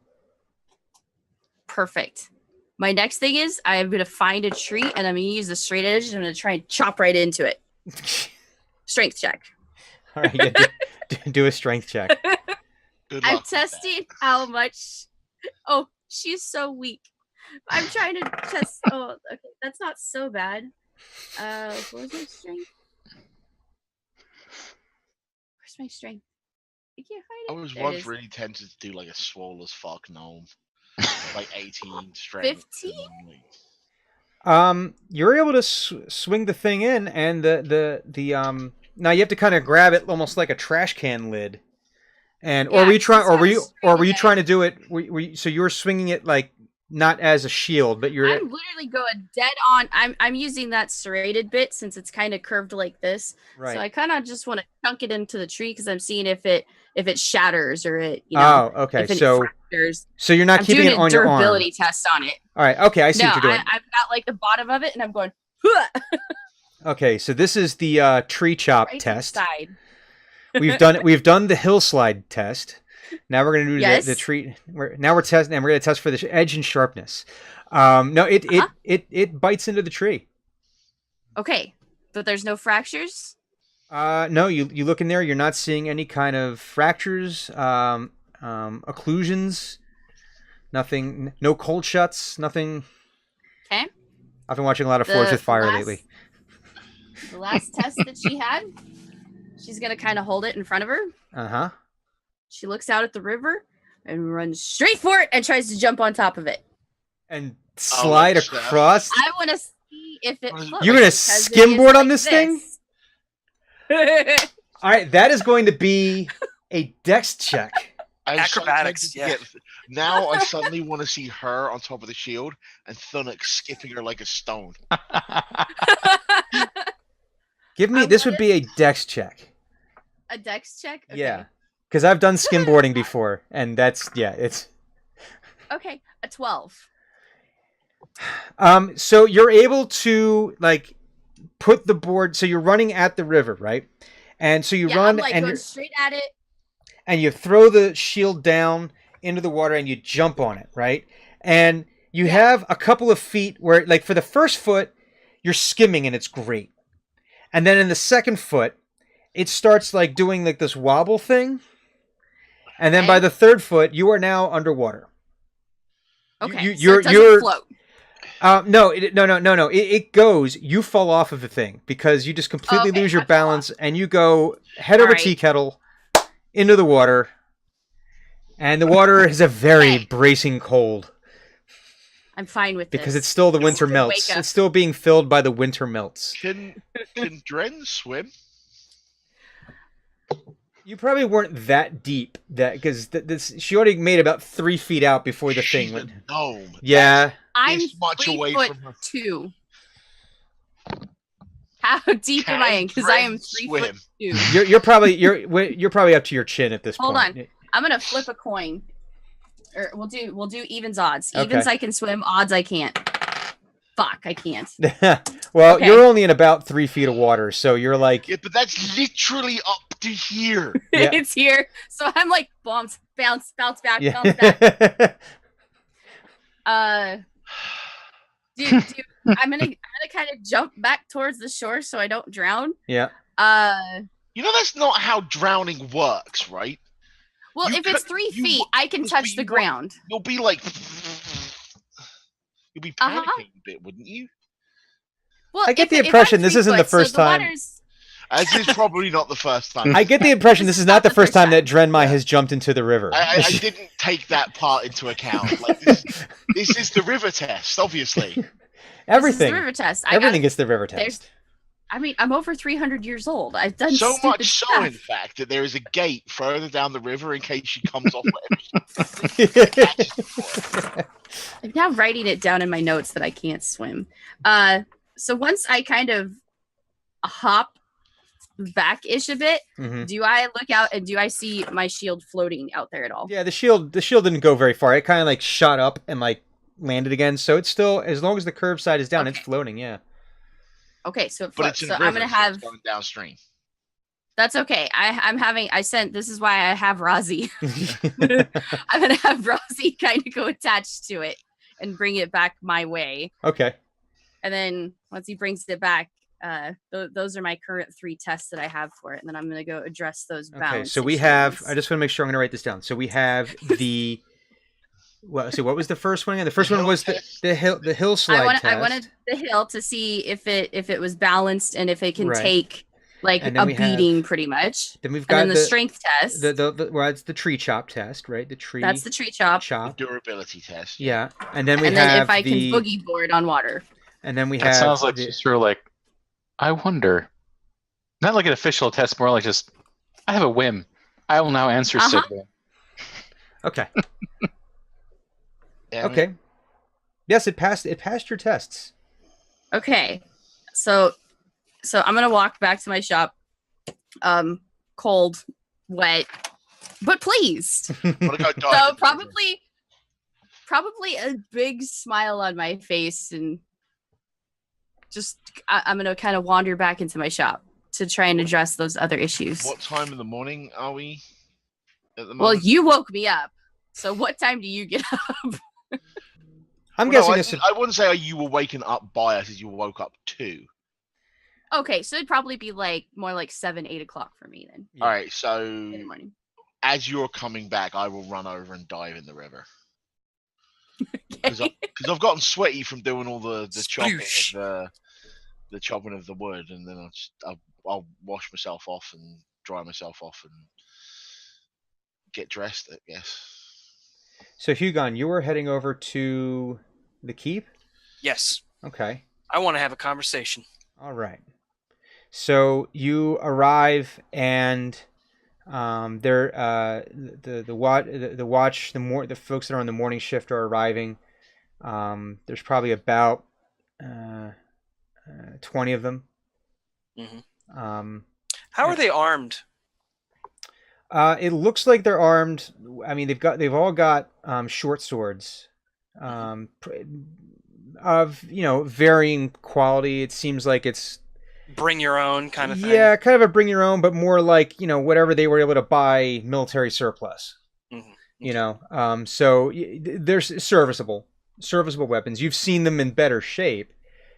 Perfect. My next thing is I'm going to find a tree, and I'm going to use the straight edge, and I'm going to try and chop right into it. Strength check. All right, yeah, do a strength check. I'm testing how much. Oh, she's so weak. I'm trying to test. Oh, okay, that's not so bad. What was my strength? Where's my strength? I can't find it. I was once really tempted to do like a swole as fuck gnome, like 18 strength. 15. You're able to swing the thing in, and the now you have to kind of grab it almost like a trash can lid. And or were you trying to do it? So you were swinging it like not as a shield, but you're. I'm literally going dead on. I'm using that serrated bit since it's kind of curved like this. Right. So I kind of just want to chunk it into the tree because I'm seeing if it shatters or it. Oh, okay. So you're not keeping it on your arm. I'm doing a durability test on it. All right. Okay, I see what you're doing. I've got like the bottom of it, and I'm going. Okay, so this is the tree chop test. Side. We've done the hillslide test. Now we're going to do the tree. Now we're testing, and we're going to test for the edge and sharpness. No, it bites into the tree. Okay, but there's no fractures. No, you look in there. You're not seeing any kind of fractures, occlusions, nothing. No cold shuts. Nothing. Okay. I've been watching a lot of Forged with Fire lately. The last test that she had. She's going to kind of hold it in front of her. Uh-huh. She looks out at the river and runs straight for it and tries to jump on top of it. And slide across? I want to see if it floats. You're going to skimboard on this thing? All right, that is going to be a dex check. Acrobatics, yeah. Now I suddenly want to see her on top of the shield and Thunuk skipping her like a stone. This would be a dex check. A dex check? Okay. Yeah. Because I've done skimboarding before, and it's... Okay, a 12. So you're able to, like, put the board... So you're running at the river, right? And so you run... I'm, and going straight at it. And you throw the shield down into the water, and you jump on it, right? And you have a couple of feet where, like, for the first foot, you're skimming, and it's great. And then in the second foot, it starts like doing like this wobble thing. And then by the third foot, you are now underwater. Okay. So it doesn't float. No. It goes. You fall off of the thing because you just completely lose your balance, and you go head over tea kettle into the water. And the water is a very bracing cold. I'm fine with this. Because it's still the winter melts. It's still being filled by the winter melts. Can Dren swim? You probably weren't that deep, because she already made about 3 feet out before the thing went. No. Yeah. I'm this much away from her. 2. How deep am I in? Because I am 3'2". You're probably up to your chin at this point. Hold on. I'm gonna flip a coin. Or we'll do evens odds. Evens I can swim, odds I can't. Fuck, I can't. Well, you're only in about 3 feet of water, so you're like... Yeah, but that's literally up to here. Yeah. It's here. So I'm like, bounce back, bounce back. Dude, I'm gonna kind of jump back towards the shore so I don't drown. Yeah. You know that's not how drowning works, right? Well, if it's 3 feet, I can touch the ground. You'll be like... You'll be panicking a bit, wouldn't you? Well, I get the impression this isn't the first time. This is probably not the first time. I get the impression this is not the first time that Drenmai has jumped into the river. I didn't take that part into account. Like, this is the river test, obviously. Everything. This is the river test. Everything is the river test. I mean, I'm over 300 years old. I've done so much so, stuff. in fact, that there is a gate further down the river in case she comes off. I'm now writing it down in my notes that I can't swim. So once I kind of hop back-ish a bit, do I look out and do I see my shield floating out there at all? Yeah, the shield didn't go very far. It kind of like shot up and like landed again. So it's still, as long as the curve side is down, it's floating. Yeah. Okay, so it but floats. it's in So river, I'm gonna have going downstream. That's okay. This is why I have Rozzy. I'm gonna have Rozzy kind of go attached to it and bring it back my way. Okay. And then once he brings it back, those are my current 3 tests that I have for it, and then I'm gonna go address those bounds. Okay, so we have. I just want to make sure I'm gonna write this down. So we have the. Well, so what was the first one again? The first one was the hillslide test. I wanted the hill to see if it was balanced and if it can take like a beating, pretty much. Then we've got the strength test. It's the tree chop test, right? The tree. That's the tree chop. The durability test. Yeah, and then if I can boogie board on water. And then we have. That sounds like sort of like. I wonder. Not like an official test, more like just. I have a whim. I will now answer said whim. Okay. Okay. Yes, it passed your tests. Okay. So I'm going to walk back to my shop. Cold, wet, but pleased. So probably a big smile on my face, and just I'm going to kind of wander back into my shop to try and address those other issues. What time in the morning are we at the moment? Well, you woke me up. So what time do you get up? I'm guessing. I wouldn't say you were waken up by us as you woke up to. Okay, so it'd probably be more like 7, 8 o'clock for me then. Yeah. All right, so in the morning. As you're coming back, I will run over and dive in the river. Because I've gotten sweaty from doing all the chopping of the chopping of the wood, and then I'll wash myself off and dry myself off and get dressed, I guess. So Hugon, you were heading over to the keep? Yes. Okay. I want to have a conversation. All right. So you arrive, and the folks that are on the morning shift are arriving. There's probably about 20 of them. Mm-hmm. How are they armed? It looks like they're armed. I mean, they've all got short swords, of varying quality. It seems like it's bring your own kind of thing. Yeah, kind of a bring your own, but more like whatever they were able to buy military surplus. Mm-hmm. So there's serviceable weapons. You've seen them in better shape.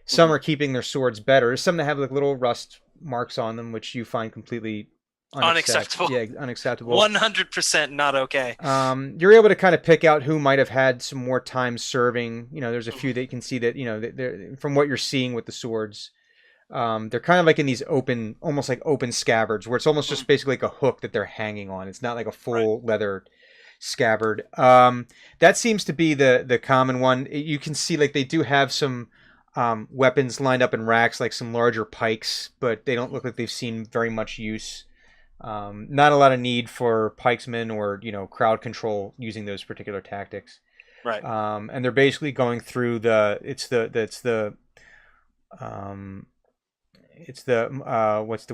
Some are keeping their swords better. Some that have like little rust marks on them, which you find completely unacceptable. Yeah, unacceptable. 100% not okay. You're able to kind of pick out who might have had some more time serving. There's a few that you can see that they're, from what you're seeing with the swords, they're kind of like in these almost like open scabbards, where it's almost just basically like a hook that they're hanging on. It's not like a full leather scabbard. That seems to be the common one. You can see like they do have some weapons lined up in racks, like some larger pikes, but they don't look like they've seen very much use. Not a lot of need for pikesmen or crowd control using those particular tactics. Right. And they're basically going through the what's the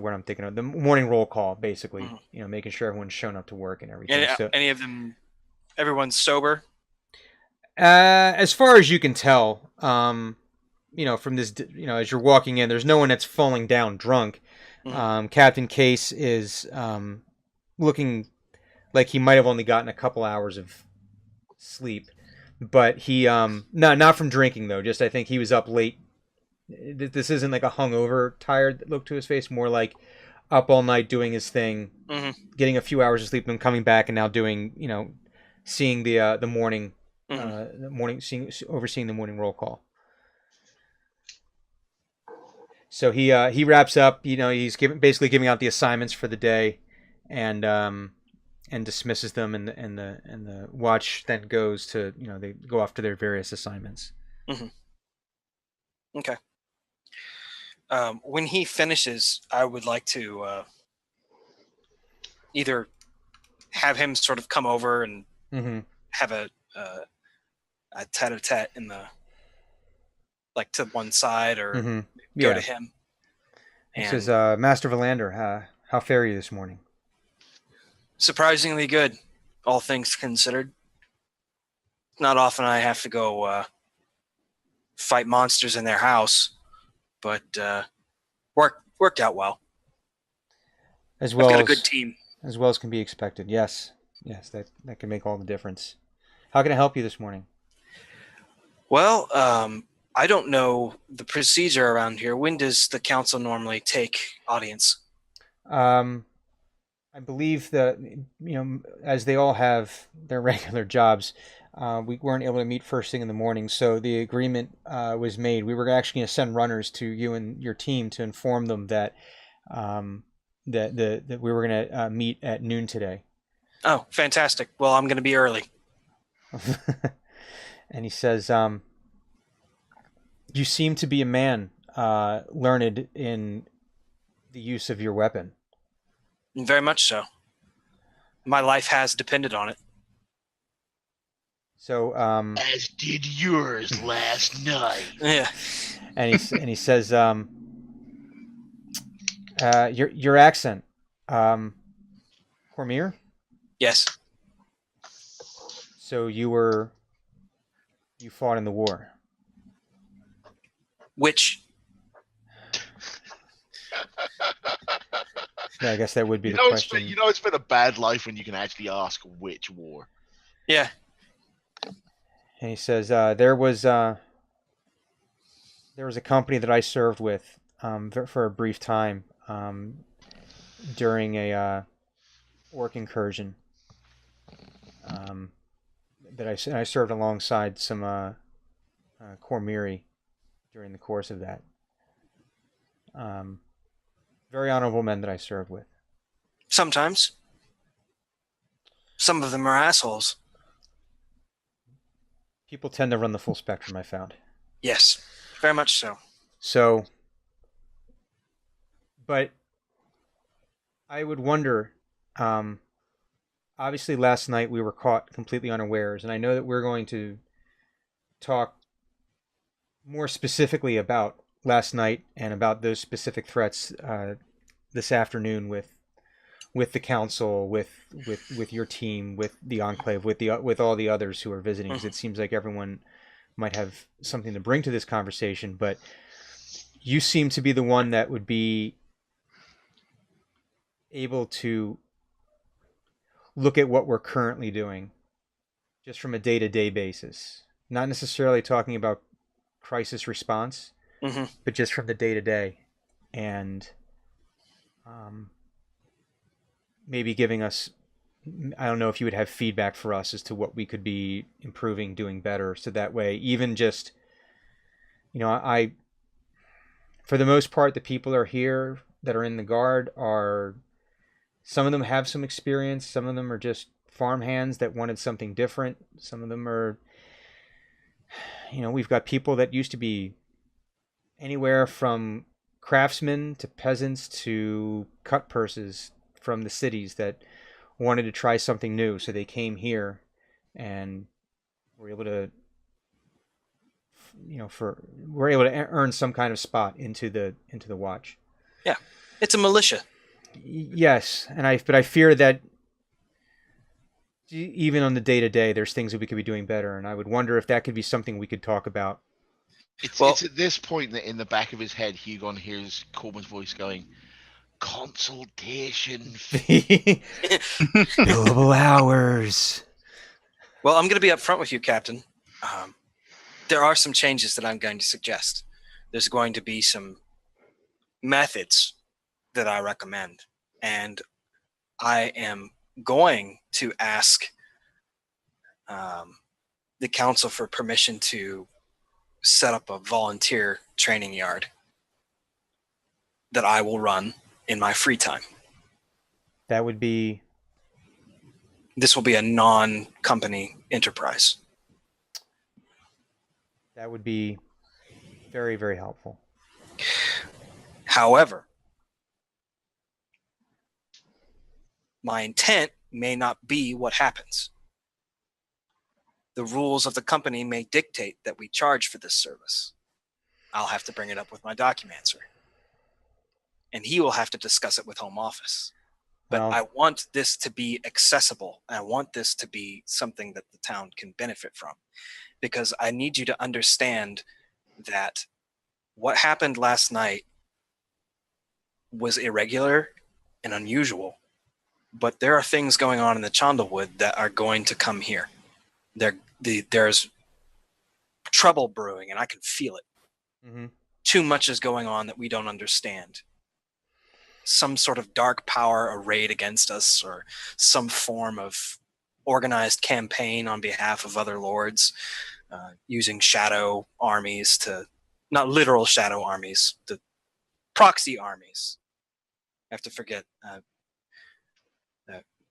word I'm thinking of? The morning roll call, basically. Mm-hmm. Making sure everyone's shown up to work and everything. And any of them, everyone's sober? As far as you can tell, from this, as you're walking in, there's no one that's falling down drunk. Mm-hmm. Captain Case is looking like he might have only gotten a couple hours of sleep, but he not from drinking though. Just I think he was up late. This isn't like a hungover, tired look to his face. More like up all night doing his thing, getting a few hours of sleep, and coming back and now doing seeing the morning, overseeing the morning roll call. So he wraps up. He's basically giving out the assignments for the day, and dismisses them, and the watch then goes to they go off to their various assignments. Mm-hmm. Okay. When he finishes, I would like to either have him sort of come over and have a tete-a-tete in the to one side, or go to him. He says, Master Valander, how fare you this morning? Surprisingly good, all things considered. Not often I have to go fight monsters in their house, but worked out well. I've got a good team. As well as can be expected. Yes, that can make all the difference. How can I help you this morning? Well, I don't know the procedure around here. When does the council normally take audience? I believe that, as they all have their regular jobs, we weren't able to meet first thing in the morning, so the agreement was made. We were actually going to send runners to you and your team to inform them that that we were going to meet at noon today. Oh, fantastic. Well, I'm going to be early. And he says, you seem to be a man learned in the use of your weapon. Very much so. My life has depended on it. So, as did yours last night. Yeah. And he says, your accent, Cormier? Yes. So you fought in the war. Which? I guess that would be the question. It's been a bad life when you can actually ask which war. Yeah. And he says, there was a company that I served with for a brief time during a orc incursion that I served alongside some Cormiri during the course of that. Very honorable men that I served with. Sometimes. Some of them are assholes. People tend to run the full spectrum, I found. Yes, very much so. So, but I would wonder, obviously last night we were caught completely unawares, and I know that we're going to talk more specifically about last night and about those specific threats this afternoon with the council, with your team, with the Enclave, with all the others who are visiting. Because it seems like everyone might have something to bring to this conversation, but you seem to be the one that would be able to look at what we're currently doing just from a day-to-day basis. Not necessarily talking about crisis response, but just from the day-to-day. And maybe giving us, I don't know if you would have feedback for us as to what we could be improving, doing better. So that way, even just, I for the most part, the people are here that are in the guard are, some of them have some experience. Some of them are just farmhands that wanted something different. Some of them are, we've got people that used to be anywhere from craftsmen to peasants to cut purses from the cities that wanted to try something new. So they came here and were able to, we're able to earn some kind of spot into the watch. Yeah, it's a militia. Yes, but I fear that even on the day-to-day, there's things that we could be doing better, and I would wonder if that could be something we could talk about. It's at this point that in the back of his head, Hugon hears Corbin's voice going, "Consultation fee." Billable hours. Well, I'm going to be upfront with you, Captain. There are some changes that I'm going to suggest. There's going to be some methods that I recommend, and I am going to ask the council for permission to set up a volunteer training yard that I will run in my free time. That would be... This will be a non-company enterprise. That would be very, very helpful. However, my intent may not be what happens. The rules of the company may dictate that we charge for this service. I'll have to bring it up with my documenter. And he will have to discuss it with Home Office. But I want this to be accessible. I want this to be something that the town can benefit from. Because I need you to understand that what happened last night was irregular and unusual. But there are things going on in the Chondalwood that are going to come here. There's trouble brewing, and I can feel it. Mm-hmm. Too much is going on that we don't understand. Some sort of dark power arrayed against us, or some form of organized campaign on behalf of other lords, using shadow armies to, not literal shadow armies, the proxy armies. I have to forget.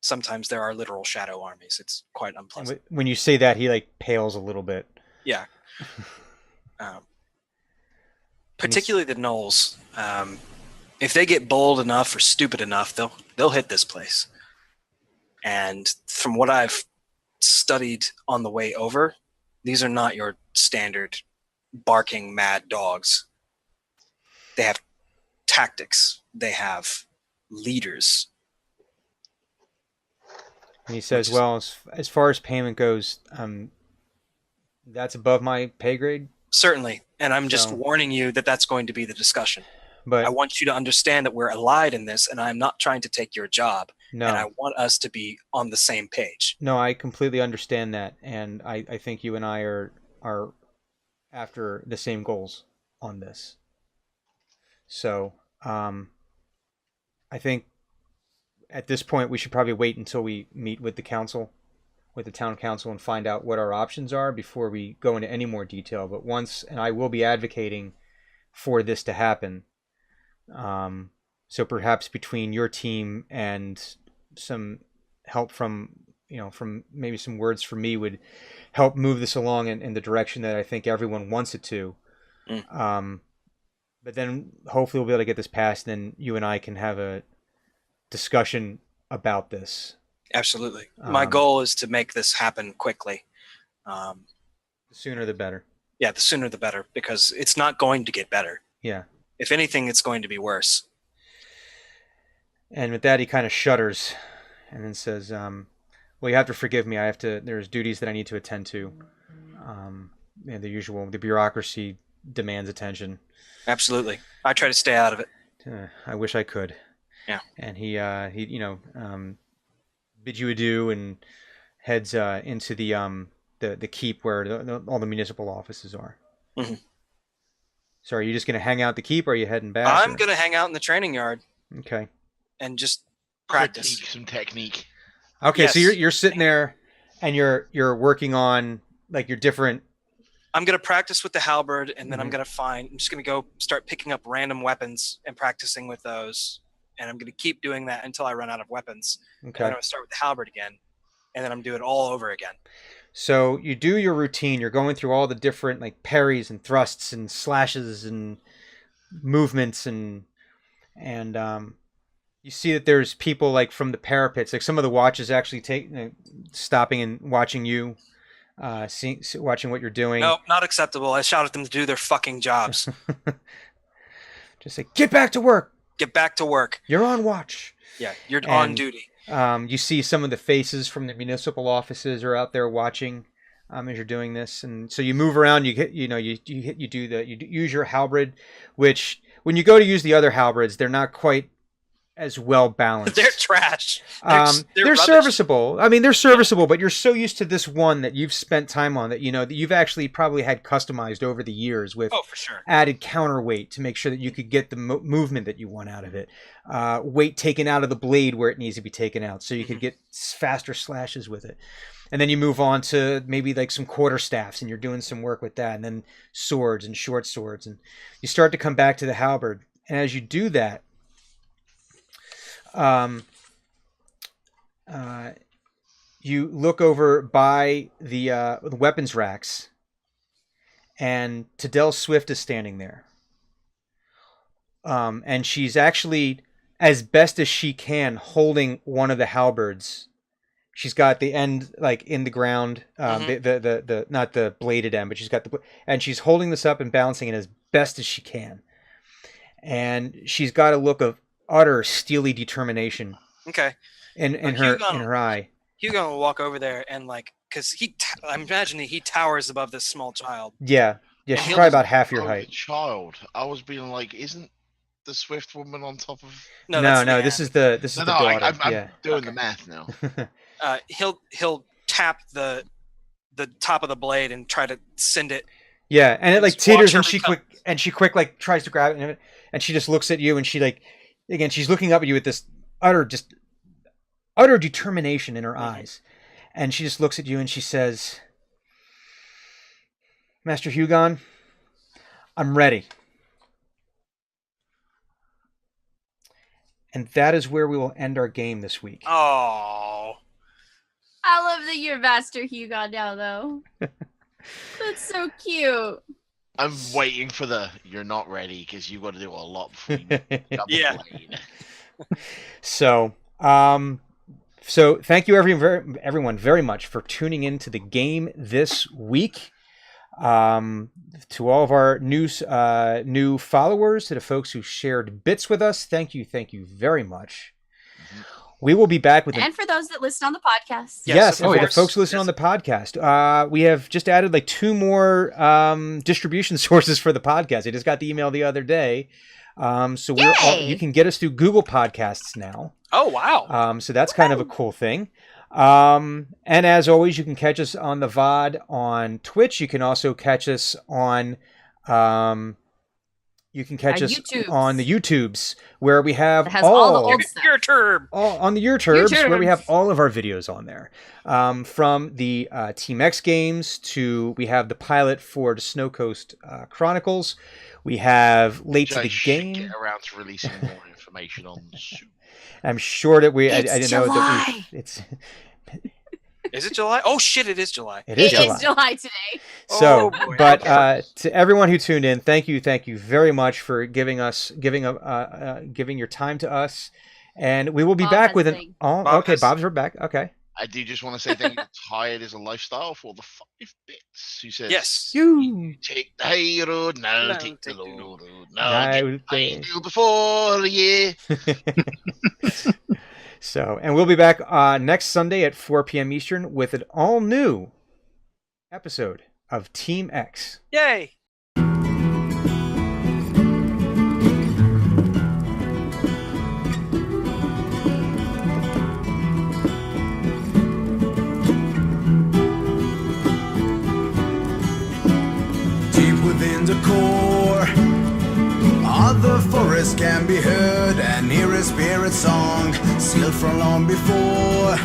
Sometimes there are literal shadow armies. It's quite unpleasant. When you say that, he like pales a little bit. Yeah. Particularly the gnolls. If they get bold enough or stupid enough, they'll hit this place. And from what I've studied on the way over, these are not your standard barking mad dogs. They have tactics. They have leaders. And he says, well, as far as payment goes, that's above my pay grade. Certainly. And I'm just warning you that that's going to be the discussion. But I want you to understand that we're allied in this, and I'm not trying to take your job. No. And I want us to be on the same page. No, I completely understand that. And I think you and I are after the same goals on this. So I think at this point we should probably wait until we meet with the council, with the town council, and find out what our options are before we go into any more detail. But and I will be advocating for this to happen. So perhaps between your team and some help from maybe some words from me would help move this along in the direction that I think everyone wants it to. But then hopefully we'll be able to get this passed, and then you and I can have a discussion about this. Absolutely. My goal is to make this happen quickly. The sooner the better. Yeah, the sooner the better, because it's not going to get better. Yeah. If anything, it's going to be worse. And with that, he kind of shudders and then says, well, you have to forgive me. There's duties that I need to attend to. The bureaucracy demands attention. Absolutely. I try to stay out of it. I wish I could. Yeah. And he bids you adieu and heads into the keep where all the municipal offices are. Mm-hmm. So are you just going to hang out at the keep, or are you heading back? I'm going to hang out in the training yard. Okay. And just practice. Some technique. Okay, Yes. so you're sitting there and you're working on like your different. I'm going to practice with the halberd, and then I'm just going to go start picking up random weapons and practicing with those. And I'm going to keep doing that until I run out of weapons. Okay. And then I'm going to start with the halberd again. And then I'm doing it all over again. So you do your routine. You're going through all the different like parries and thrusts and slashes and movements and you see that there's people like from the parapets. Like some of the watches actually stopping and watching you, watching what you're doing. No, not acceptable. I shout at them to do their fucking jobs. Just say, get back to work. Get back to work. You're on watch. Yeah, you're on duty. You see some of the faces from the municipal offices are out there watching as you're doing this, and so you move around. You use your halberd, which when you go to use the other halberds, they're not quite as well balanced. They're trash. They're serviceable. I mean, they're serviceable, but you're so used to this one that you've spent time on that that you've actually probably had customized over the years with for sure. Added counterweight to make sure that you could get the movement that you want out of it. Weight taken out of the blade where it needs to be taken out, so you could get faster slashes with it. And then you move on to maybe like some quarterstaffs, and you're doing some work with that, and then swords and short swords, and you start to come back to the halberd. And as you do that, you look over by the weapons racks, and Tadell Swift is standing there. and she's actually, as best as she can, holding one of the halberds. She's got the end like in the ground, the not the bladed end, but she's got and she's holding this up and balancing it as best as she can. And she's got a look of utter steely determination. Okay. In her eye. Hugon will walk over there and because I'm imagining he towers above this small child. Yeah, she's probably about half your height. Child, I was being like, isn't the Swift woman on top of? No. This is the daughter. I'm doing the math now. He'll tap the top of the blade and try to send it. Yeah, and it teeters, and she quick tries to grab it, and she just looks at you, and she again she's looking up at you with this utter determination in her eyes, and she just looks at you and she says, "Master Hugon, I'm ready." And that is where we will end our game this week. Oh. I love that you're Master Hugon now, though. That's so cute. I'm waiting for you're not ready because you've got to do a lot before you yeah. So thank you everyone very much for tuning into the game this week. To all of our new followers, to the folks who shared bits with us, thank you very much. We will be back with for those that listen on the podcast. Yes, and for the folks who listen on the podcast. We have just added 2 more distribution sources for the podcast. I just got the email the other day. So you can get us through Google Podcasts now. Oh, wow. So that's kind of a cool thing. And as always, you can catch us on the VOD on Twitch. You can also catch us on YouTubes. On the YouTubes, where we have all the old stuff. On the YouTubes, where we have all of our videos on there. From the Team X games to we have the pilot for the Snow Coast Chronicles. We have late to the game. Get around to releasing more information on soon. I'm sure that I didn't know that it's. Is it July? Oh shit! It is July. It is July today. So, to everyone who tuned in, thank you very much for giving your time to us, and we will be back with an. Oh, okay, Bob's back. Okay. I do just want to say thank you to Tired is a Lifestyle for the 5 bits. Who says yes? You take the high road, now take the low road. Now get Pinedale before yeah. So, and we'll be back next Sunday at 4 p.m. Eastern with an all-new episode of Team X. Yay! Deep within the core of the forest can be heard, and hear a spirit song sealed from long before.